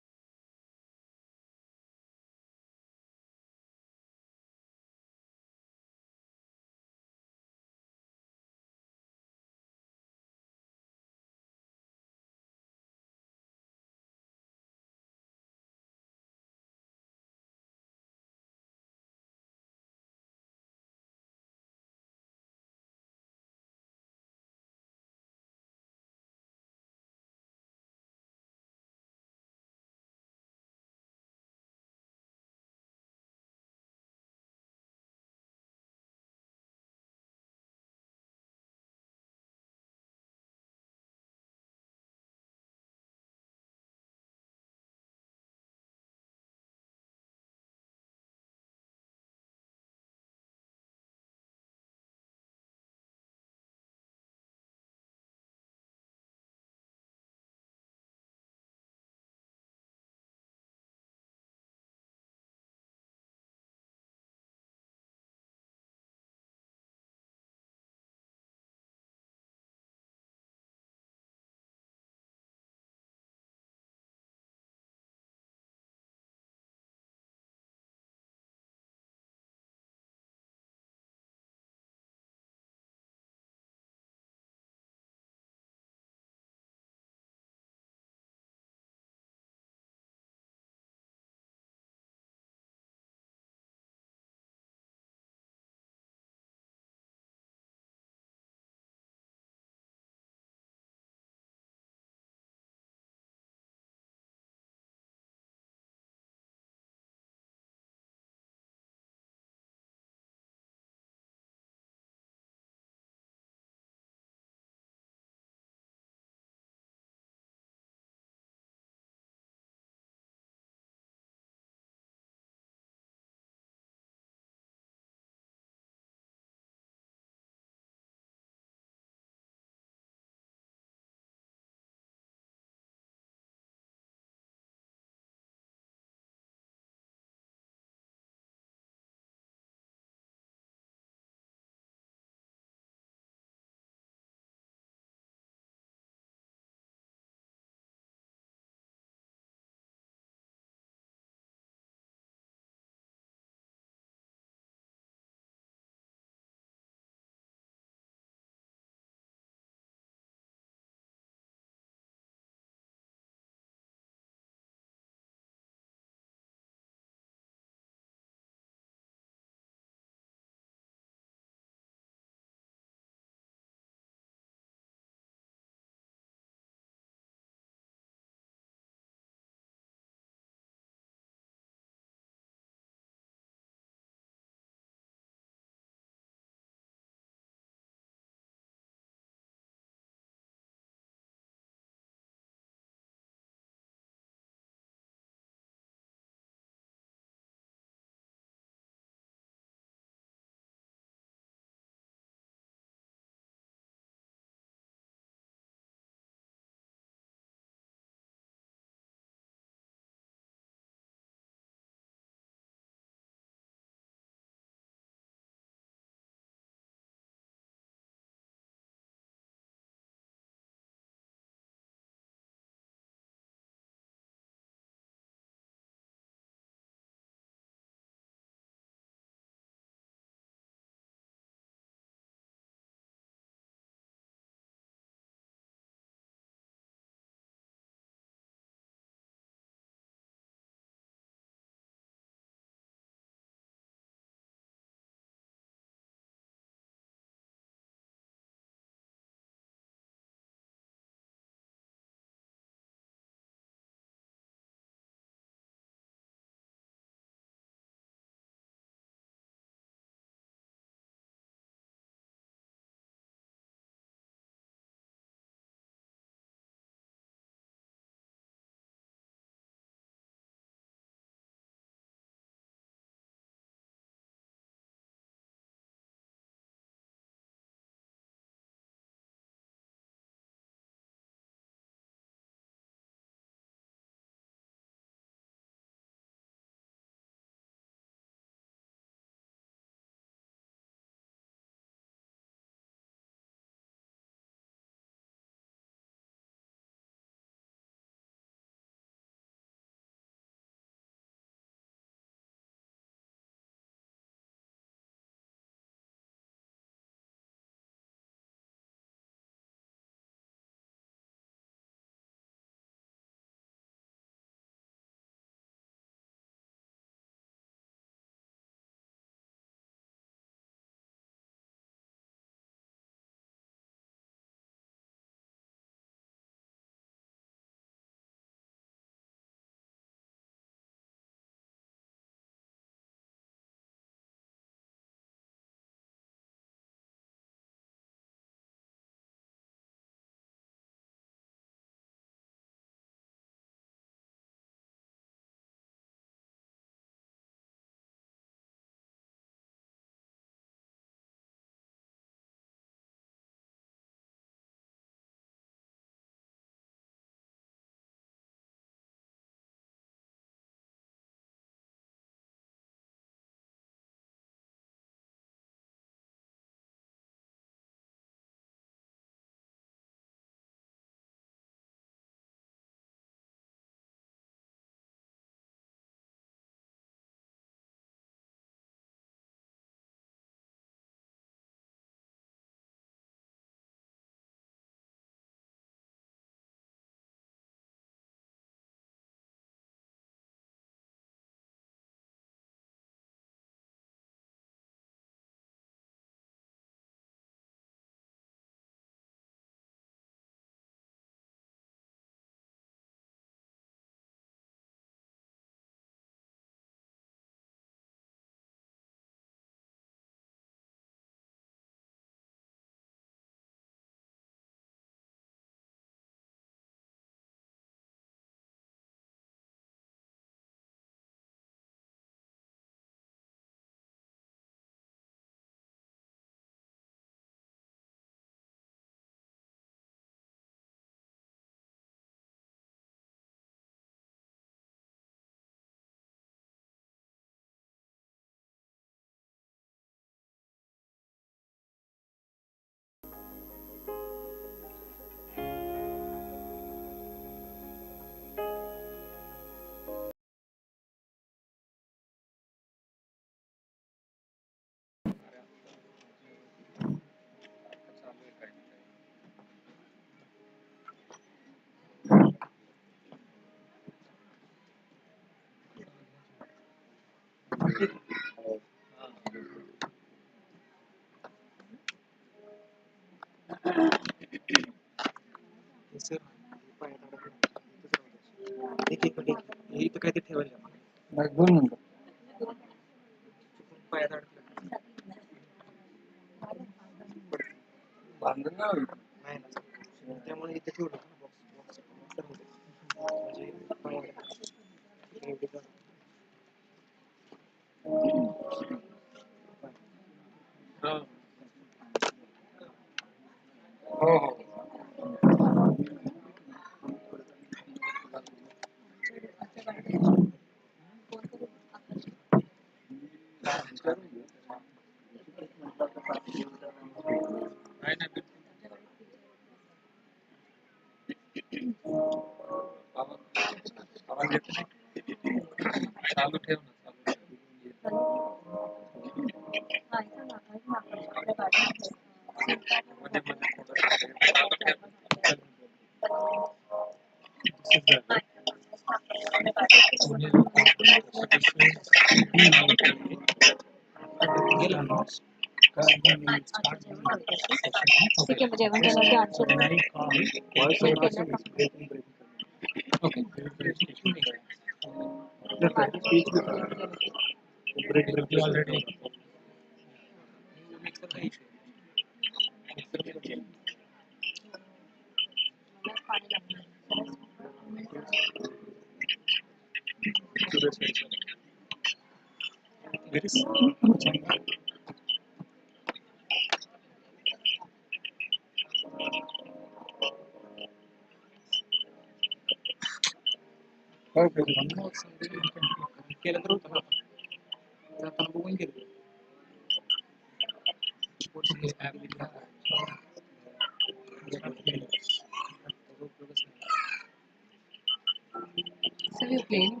So we're playing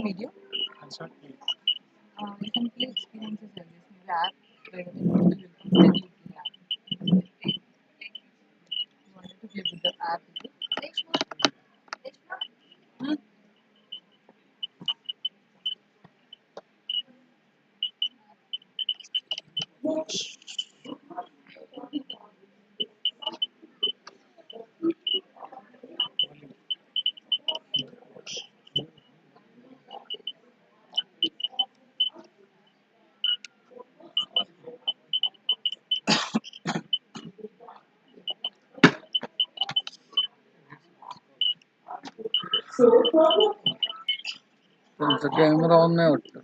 video. You can play experiences like this. Maybe app where you want to play app. You wanted to play with the app.
Camera on नहीं होता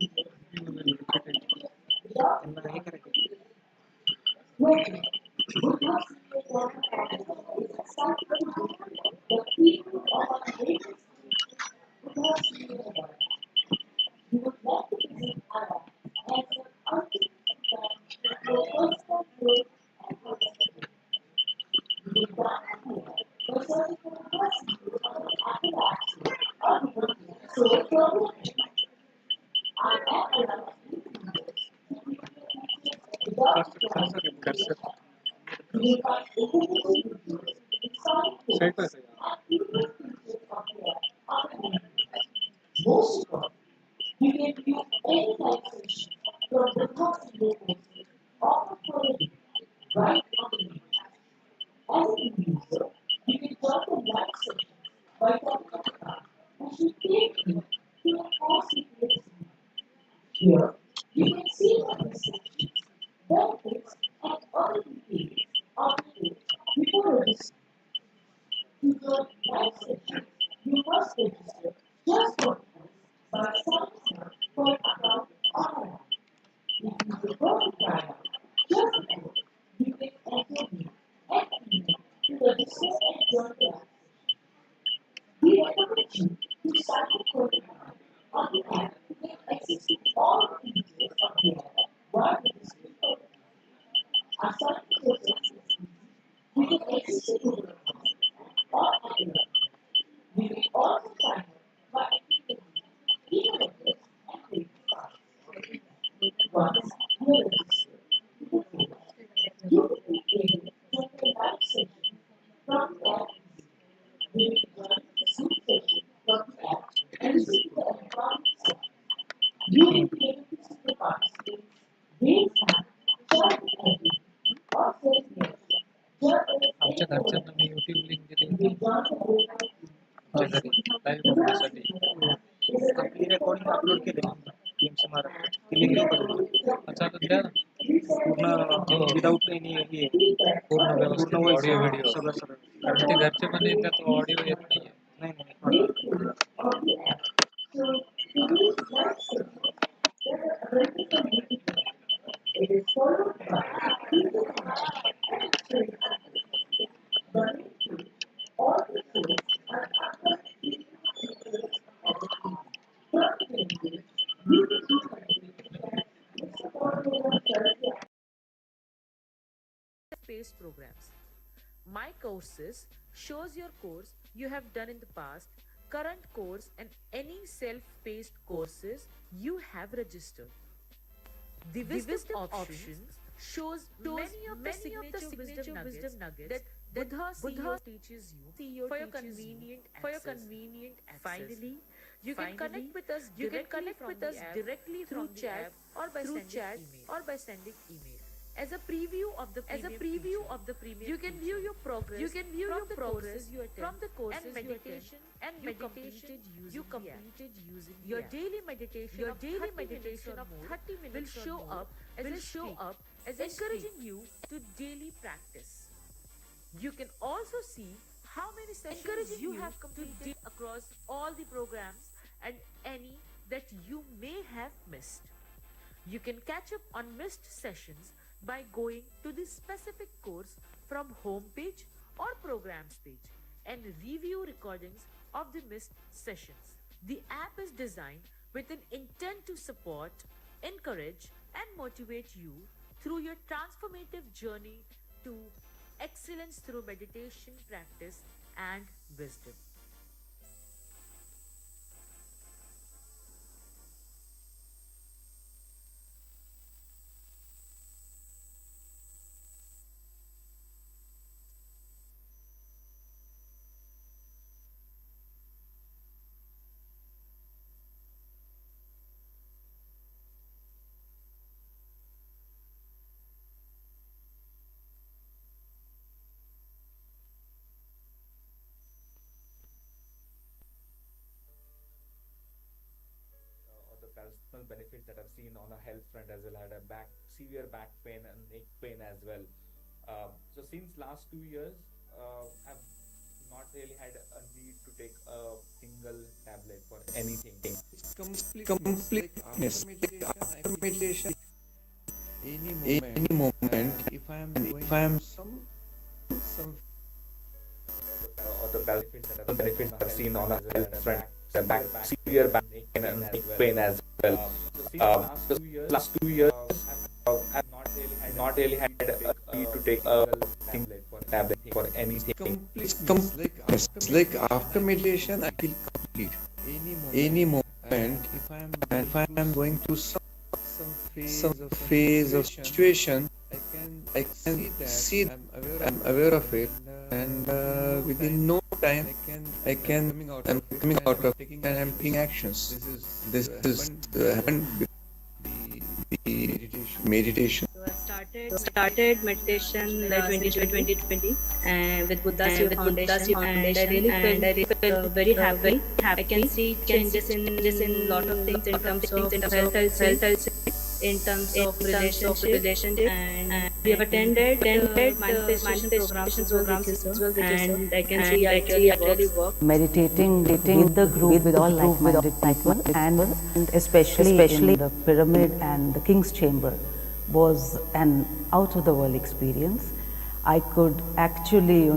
आमच्या घरच्यांना मी YouTube link दिली होती
live बघण्यासाठी आपली recording upload केले teams Maharashtra चालू द्या ना पूर्ण विदाऊट एनी हे पूर्ण व्यवस्थित ऑडिओ व्हिडिओ सगळं सगळं कारण ते घरचे पण येतात ऑडिओ येत नाही
based programs. My courses shows your course you have done in the past, current course and any self-paced courses you have registered. The wisdom options shows many of the signature wisdom nuggets that Buddha CEO teaches you for your convenient access. Finally, you can connect with us directly through chat or by sending email. As a preview of the premium, you can view your progress. You can view your progress you attend from the courses and meditation you completed using your daily meditation. Your daily meditation of 30 minutes will show up as encouraging you to daily practice. You can also see how many sessions you have completed across all the programs and any that you may have missed. You can catch up on missed sessions by going to the specific course from home page or programs page and review recordings of the missed sessions. The app is designed with an intent to support, encourage and motivate you through your transformative journey to excellence through meditation practice and wisdom.
Or the personal benefits that I've seen on a health front as well. I had a severe back pain and neck pain as well. So since last 2 years, I've not really had a need to take a single tablet for anything.
Completeness. After meditation, any moment, if I am some
or the benefits that I've seen on a health front, severe back pain and neck pain as well. So last 2 years, I've not really had a need to take a single tablet for anything.
completeness. Like after meditation, I feel complete. Any moment, if I am going through some phase of situation, I can see, I'm aware of it, and within no time, I'm coming out of it and I'm taking actions. This is happened with the meditation.
So I started meditation like 2020 and with Buddha Seva Foundation, and I really felt very happy. I can see changes in lot of things in terms of health, in terms of relationship, and we have attended manifestation programs as well, and I can see it really work.
Meditating with the group, with all like-minded people, and especially in the pyramid and the King's Chamber was an out-of-the-world experience. I could actually,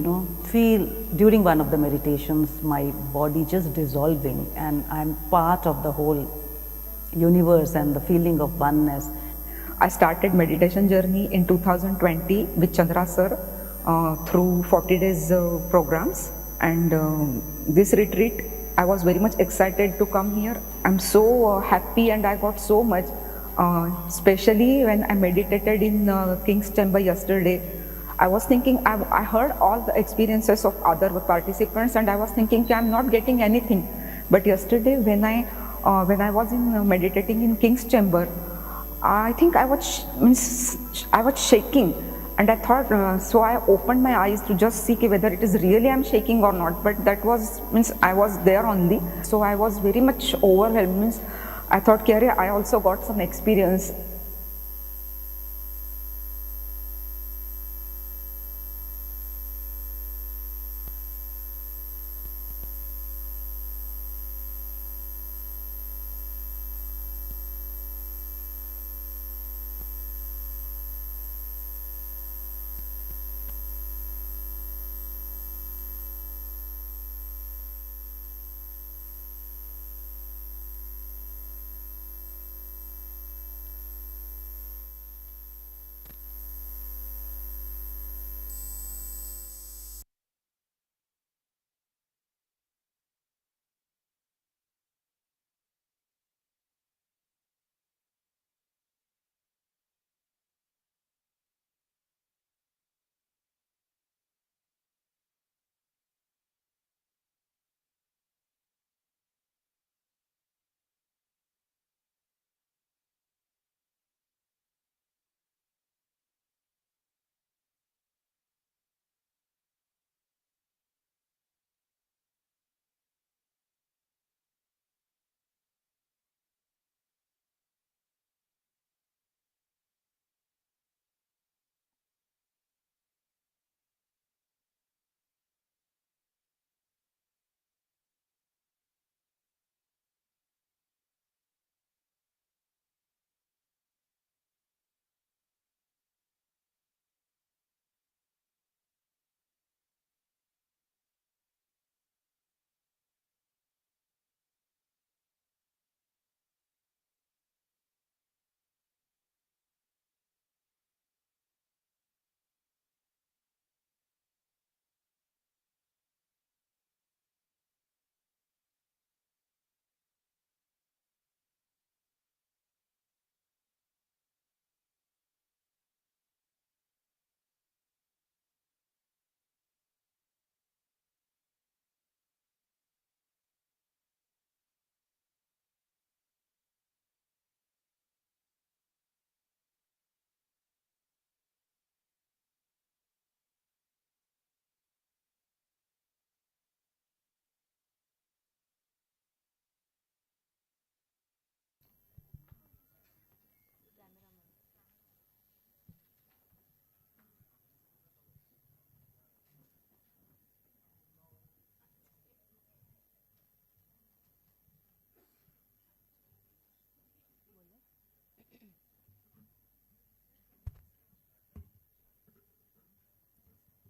feel during one of the meditations my body just dissolving, and I'm part of the whole universe and the feeling of oneness.
I started meditation journey in 2020 with Chandra sir through 40 days programs, and this retreat I was very much excited to come here. I'm so happy, and I got so much, especially when I meditated in King's Chamber yesterday. I was thinking, I heard all the experiences of other participants, and I was thinking I'm not getting anything. But yesterday when I was meditating in King's Chamber, I think I was shaking, And I thought, so I opened my eyes to just see whether it is really I'm shaking or not. But that was, means I was there only. So I was very much overwhelmed. Means I thought, Kare, I also got some experience.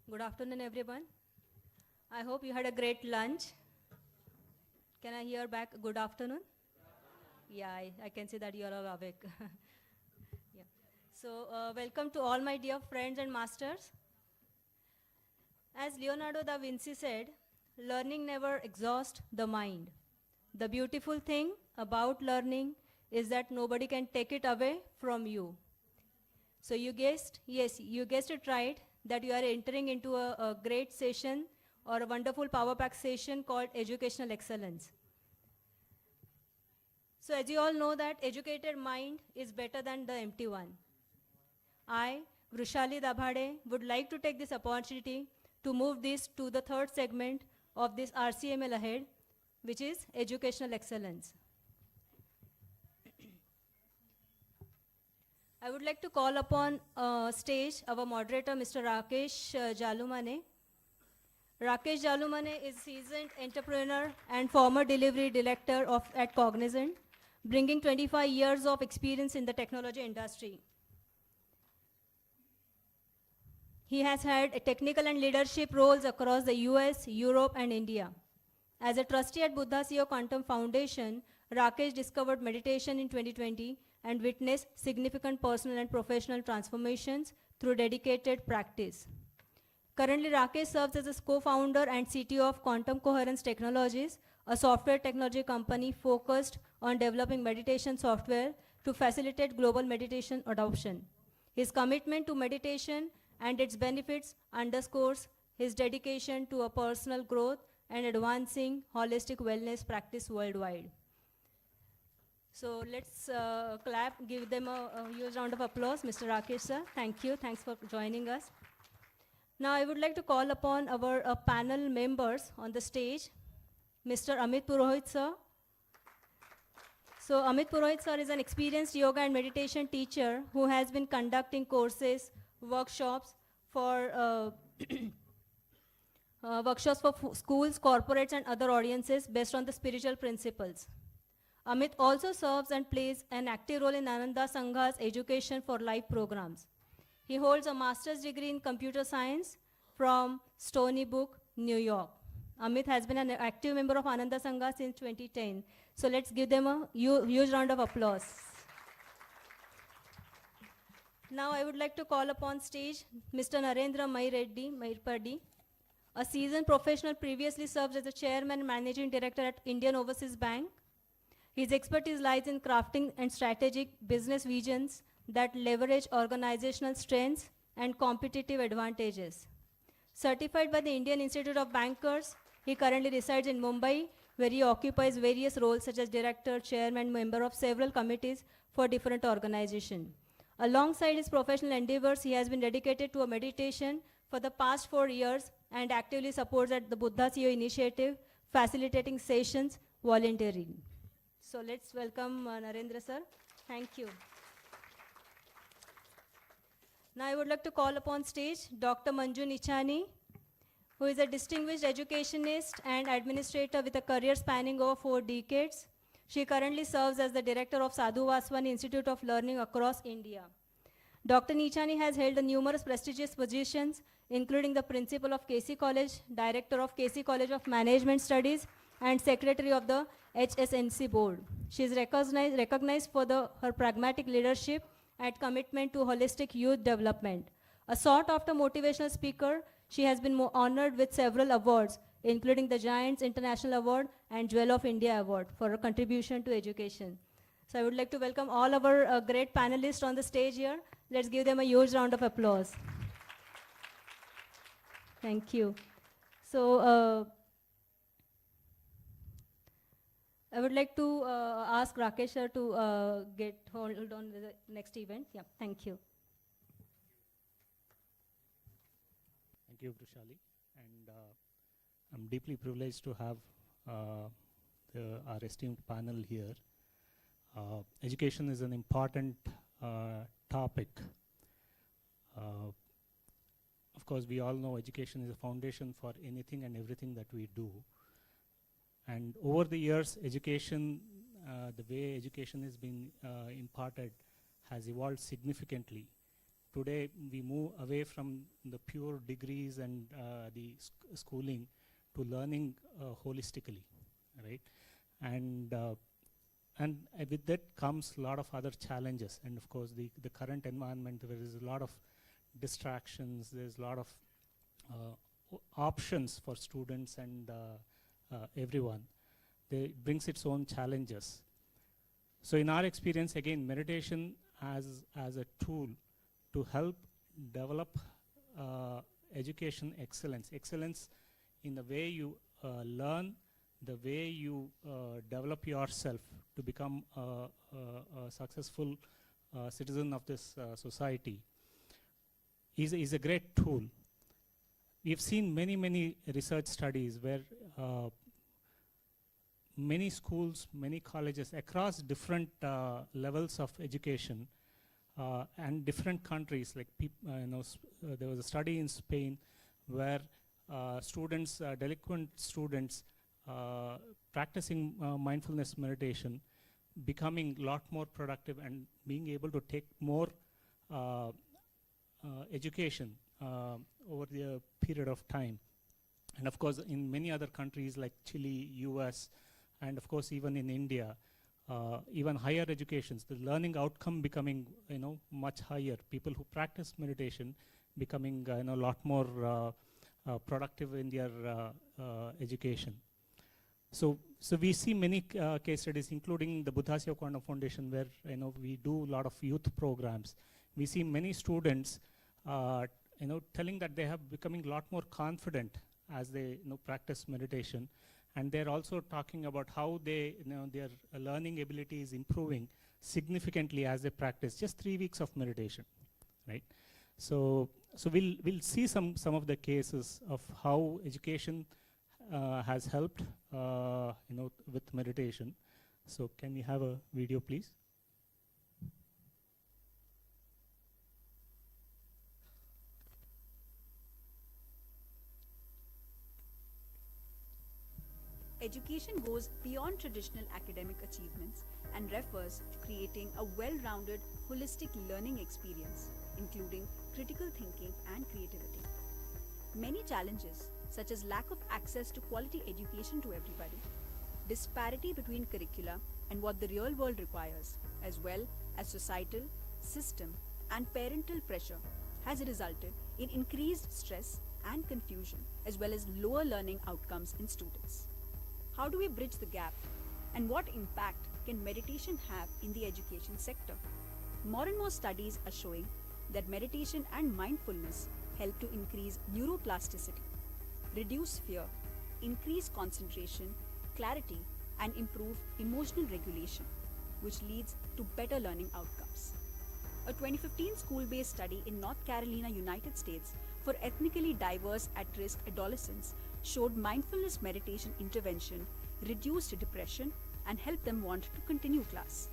Good afternoon, everyone. I hope you had a great lunch. Can I hear back good afternoon? Yeah, I can see that you are all awake. Yeah. So, welcome to all my dear friends and masters. As Leonardo da Vinci said, learning never exhausts the mind. The beautiful thing about learning is that nobody can take it away from you. So you guessed, yes, you guessed it right, that you are entering into a great session or a wonderful power pack session called Educational Excellence. So as you all know that educated mind is better than the empty one. I, Vrushali Dabhade, would like to take this opportunity to move this to the third segment of this RCML ahead, which is Educational Excellence. I would like to call upon stage our moderator, Mr. Rakesh Jalumane. Rakesh Jalumane is a seasoned entrepreneur and former delivery director at Cognizant, bringing 25 years of experience in the technology industry. He has had technical and leadership roles across the US, Europe, and India. As a trustee at Buddha CEO Quantum Foundation, Rakesh discovered meditation in 2020 and witnessed significant personal and professional transformations through dedicated practice. Currently, Rakesh serves as a co-founder and CTO of Quantum Coherence Technologies, a software technology company focused on developing meditation software to facilitate global meditation adoption. His commitment to meditation and its benefits underscores his dedication to a personal growth and advancing holistic wellness practice worldwide. So let's clap, give them a huge round of applause. Mr. Rakesh sir, thank you. Thanks for joining us. Now I would like to call upon our panel members on the stage. Mr. Amit Purohit sir. So Amit Purohit sir is an experienced yoga and meditation teacher who has been conducting courses, workshops for schools, corporates and other audiences based on the spiritual principles. Amit also serves and plays an active role in Ananda Sangha's Education for Life programs. He holds a master's degree in computer science from Stony Brook, New York. Amit has been an active member of Ananda Sangha since 2010. So let's give them a huge round of applause. Now I would like to call upon stage Mr. Narendra Mairpadi, a seasoned professional previously served as the chairman and managing director at Indian Overseas Bank. His expertise lies in crafting and strategic business visions that leverage organizational strengths and competitive advantages. Certified by the Indian Institute of Bankers, he currently resides in Mumbai, where he occupies various roles such as director, chairman, member of several committees for different organizations. Alongside his professional endeavors, he has been dedicated to a meditation for the past 4 years and actively supports at the Buddha CEO initiative, facilitating sessions, volunteering. So let's welcome Narendra sir. Thank you. Now I would like to call upon stage Dr. Manju Nichani, who is a distinguished educationist and administrator with a career spanning over 4 decades. She currently serves as the director of Sadhu Vaswani Institute of Learning across India. Dr. Nichani has held numerous prestigious positions, including the principal of KC College, director of KC College of Management Studies, and secretary of the HSNC board. She is recognized for her pragmatic leadership and commitment to holistic youth development. A sought-after motivational speaker, she has been honored with several awards, including the Giants International Award and Jewel of India Award for her contribution to education. So I would like to welcome all our great panelists on the stage here. Let's give them a huge round of applause. Thank you. So I would like to ask Rakesh sir to hold on with the next event. Yeah, thank you.
Thank you, Brushali. And I'm deeply privileged to have our esteemed panel here. Education is an important topic. Of course, we all know education is a foundation for anything and everything that we do. And over the years, education, the way education has been imparted has evolved significantly. Today, we move away from the pure degrees and the schooling to learning holistically, right? And with that comes a lot of other challenges. And of course, the current environment, there is a lot of distractions, there's a lot of options for students and everyone. It brings its own challenges. So in our experience, again, meditation as a tool to help develop education excellence in the way you learn, the way you develop yourself to become a successful citizen of this society is a great tool. We've seen many research studies where many schools, many colleges across different levels of education and different countries, like there was a study in Spain where students, delinquent students, practicing mindfulness meditation, becoming a lot more productive and being able to take more education over the period of time. And of course, in many other countries like Chile, US, and of course even in India, even higher educations, the learning outcome becoming much higher. People who practice meditation becoming a lot more productive in their education. So we see many case studies, including the Buddha CEO Quantum Foundation, where we do a lot of youth programs. We see many students telling that they have becoming a lot more confident as they practice meditation, And they're also talking about how they, their learning ability is improving significantly as they practice just 3 weeks of meditation, right? So we'll see some of the cases of how education has helped, with meditation. So can we have a video, please?
Education goes beyond traditional academic achievements and refers to creating a well-rounded, holistic learning experience, including critical thinking and creativity. Many challenges, such as lack of access to quality education to everybody, disparity between curricula and what the real world requires, as well as societal, system, and parental pressure, has resulted in increased stress and confusion, as well as lower learning outcomes in students. How do we bridge the gap? And what impact can meditation have in the education sector? More and more studies are showing that meditation and mindfulness help to increase neuroplasticity, reduce fear, increase concentration, clarity, and improve emotional regulation, which leads to better learning outcomes. A 2015 school-based study in North Carolina, United States, for ethnically diverse at-risk adolescents showed mindfulness meditation intervention reduced depression and helped them want to continue class.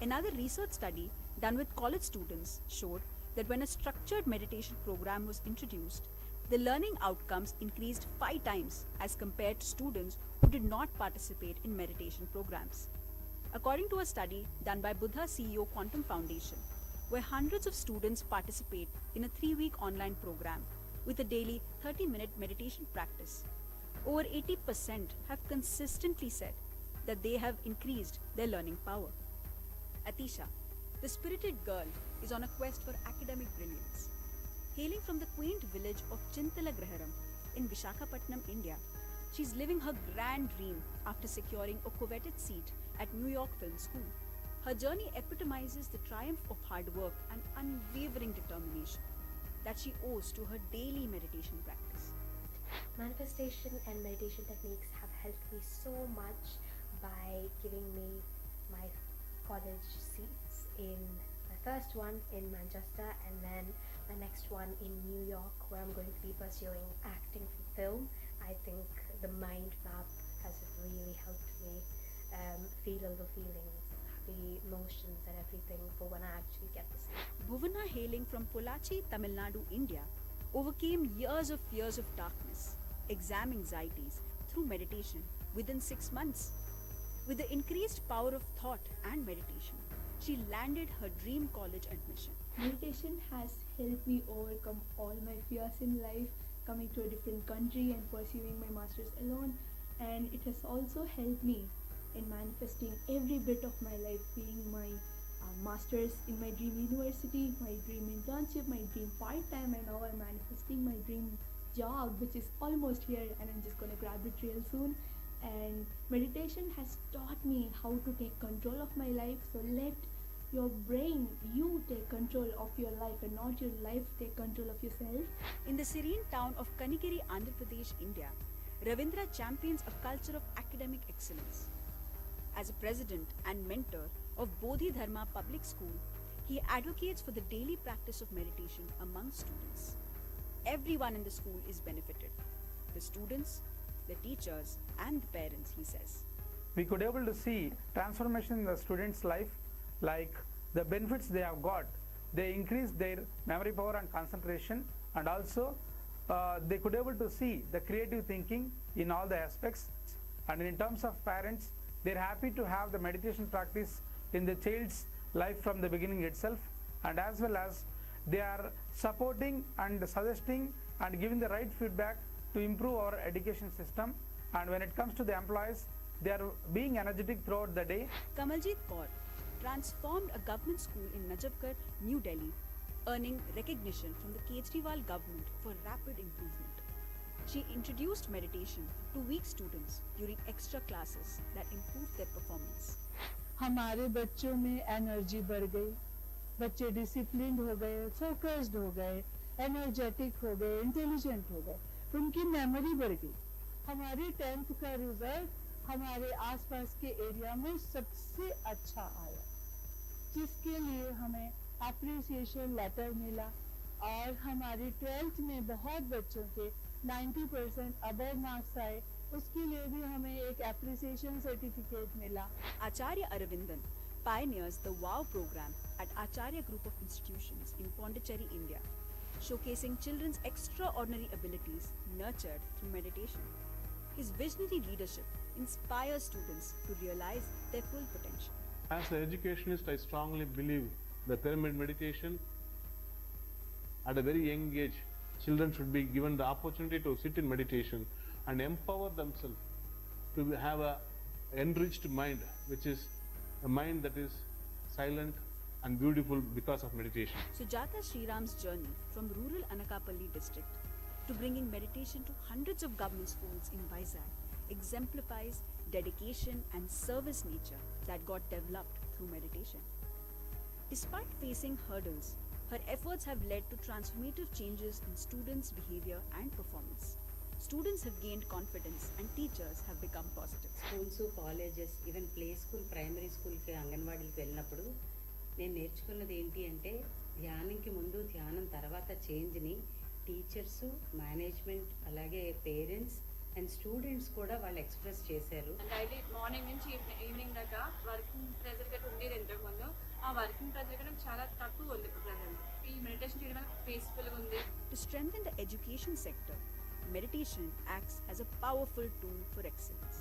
Another research study done with college students showed that when a structured meditation program was introduced, the learning outcomes increased 5 times as compared to students who did not participate in meditation programs. According to a study done by Buddha CEO Quantum Foundation, where hundreds of students participate in a 3-week online program with a daily 30-minute meditation practice, over 80% have consistently said that they have increased their learning power. Atisha, the spirited girl, is on a quest for academic brilliance. Hailing from the quaint village of Chintalagraharam in Vishakhapatnam, India, she's living her grand dream after securing a coveted seat at New York Film School. Her journey epitomizes the triumph of hard work and unwavering determination that she owes to her daily meditation practice.
Manifestation and meditation techniques have helped me so much by giving me my college seats, in my first one in Manchester and then my next one in New York, where I'm going to be pursuing acting for film. I think the mind map has really helped me feel all the feelings, happy emotions and everything for when I actually get the seat.
Bhuvana, hailing from Pollachi, Tamil Nadu, India, overcame years of fears of darkness, exam anxieties through meditation within 6 months. With the increased power of thought and meditation, she landed her dream college admission.
Meditation has helped me overcome all my fears in life, coming to a different country and pursuing my master's alone, and it has also helped me in manifesting every bit of my life, being my master's in my dream university, my dream internship, my dream part-time, and now I'm manifesting my dream job, which is almost here, and I'm just gonna grab it real soon. And meditation has taught me how to take control of my life. So let your brain, you take control of your life and not your life take control of yourself.
In the serene town of Kanikiri, Andhra Pradesh, India, Ravindra champions a culture of academic excellence. As a president and mentor of Bodhi Dharma Public School, he advocates for the daily practice of meditation among students. Everyone in the school is benefited. The students, the teachers, and the parents, he says.
We could able to see transformation in the students' life, like the benefits they have got. They increase their memory power and concentration, and also they could able to see the creative thinking in all the aspects. And in terms of parents, they're happy to have the meditation practice in the child's life from the beginning itself, and as well as they are supporting and suggesting and giving the right feedback to improve our education system. And when it comes to the employees, they are being energetic throughout the day.
Kamaljeet Kaur transformed a government school in Najafgarh, New Delhi, earning recognition from the Kejriwal government for rapid improvement. She introduced meditation to weak students during extra classes that improved their performance.
हमारे बच्चों में energy बढ़ गई, बच्चे disciplined हो गए, focused हो गए, एनर्जेटिक हो गए, इंटेलिजेंट हो गए, उनकी मेमोरी बढ़ गई, हमारी 10th का रिजल्ट हमारे आसपास के एरिया में सबसे अच्छा आया, जिसके लिए हमें अप्रिसिएशन लेटर मिला। और हमारी 12th में बहुत बच्चों के 90% अबव मार्क्स आए, उसके लिए भी हमें एक एप्रिसिएशन सर्टिफिकेट मिला।
Acharya Aravindan pioneers the WOW program at Acharya Group of Institutions in Pondicherry, India, showcasing children's extraordinary abilities nurtured through meditation. His visionary leadership inspires students to realize their full potential.
As an educationist, I strongly believe the pyramid meditation. At a very young age, children should be given the opportunity to sit in meditation and empower themselves to have a enriched mind, which is a mind that is silent and beautiful because of meditation.
Sujata Sriram's journey from rural Anakapalli district to bringing meditation to hundreds of government schools in Vizag exemplifies dedication and service nature that got developed through meditation. Despite facing hurdles, her efforts have led to transformative changes in students' behavior and performance. Students have gained confidence and teachers have become positive.
Schools colleges even play school primary స్కూల్కి అంగన్వాడీకి వెళ్ళినప్పుడు నేను నేర్చుకున్నది ఏంటి అంటే ధ్యానంకి ముందు ధ్యానం తర్వాత చేంజ్ని teachers management అలాగే పేరెంట్స్ అండ్ స్టూడెంట్స్ కూడా వాళ్ళు ఎక్స్ప్రెస్ చేశారు.
డైలీ మార్నింగ్ నుంచి ఈవినింగ్ దాకా వర్కింగ్ ప్రెజర్ గట్రా ఉండేది ఇంతకుముందు. ఆ వర్కింగ్ ప్రెజర్ కన్నా చాలా తక్కువ ఉంది ఇప్పుడు ప్రెజెంట్. ఈ మెడిటేషన్ చేయడం వల్ల పీస్ఫుల్గా ఉంది.
To strengthen the education sector, meditation acts as a powerful tool for excellence.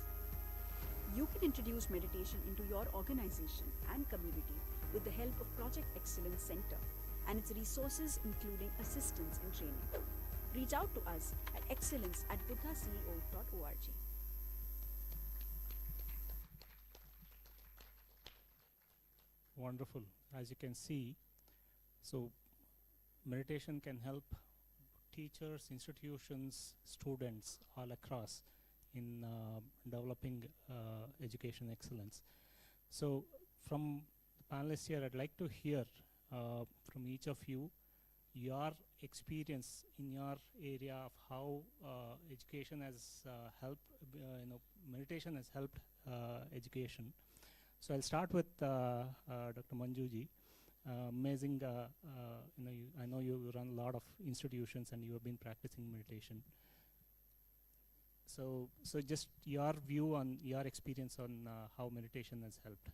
You can introduce meditation into your organization and community with the help of Project Excellence Center and its resources including assistance and training. Reach out to us at excellence@buddhaceo.org.
Wonderful. As you can see, so meditation can help teachers, institutions, students all across in developing education excellence. So from the panelists here, I'd like to hear from each of you your experience in your area of how education has helped, meditation has helped education. So I'll start with Dr. Manjuji. Amazing, I know you run a lot of institutions and you have been practicing meditation. So just your view on your experience on how meditation has helped.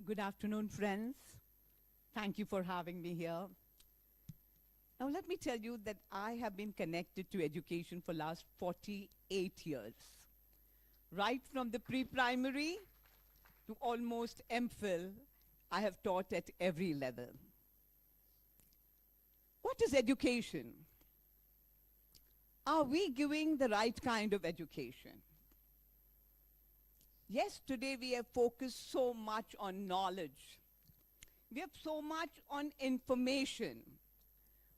Good afternoon, friends. Thank you for having me here. Now let me tell you that I have been connected to education for last 48 years. Right from the pre-primary to almost MPhil, I have taught at every level. What is education? Are we giving the right kind of education? Yes, today we have focused so much on knowledge. We have so much on information.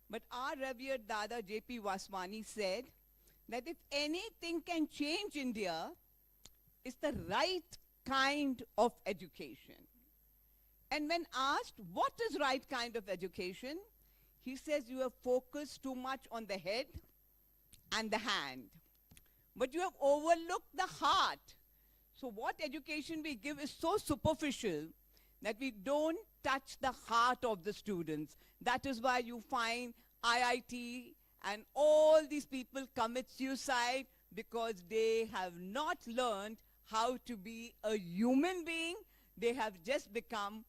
But our revered Dada J.P. Vaswani said that if anything can change India, it's the right kind of education. And when asked what is right kind of education, he says you have focused too much on the head and the hand, but you have overlooked the heart. So what education we give is so superficial that we don't touch the heart of the students. That is why you find IIT and all these people commit suicide, because they have not learned how to be a human being. They have just become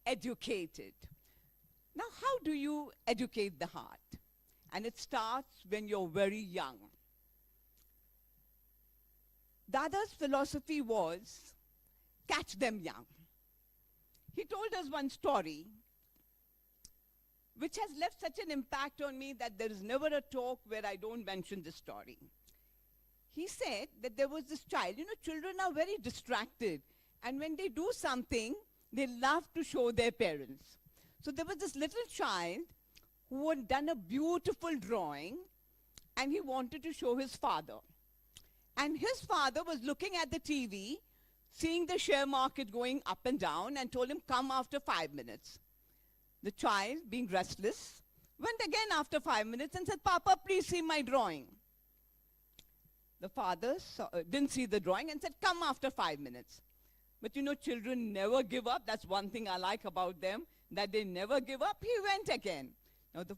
educated. Now, how do you educate the heart? And it starts when you're very young. Dada's philosophy was, catch them young. He told us one story which has left such an impact on me that there is never a talk where I don't mention this story. He said that there was this child. You know, children are very distracted, and when they do something, they love to show their parents. So there was this little child who had done a beautiful drawing, and he wanted to show his father. And his father was looking at the TV, seeing the share market going up and down, and told him, come after 5 minutes. The child, being restless, Went again after 5 minutes and said, Papa, please see my drawing. The father didn't see the drawing and said, come after 5 minutes. But you know, children never give up. That's one thing I like about them, that they never give up. He went again. Now the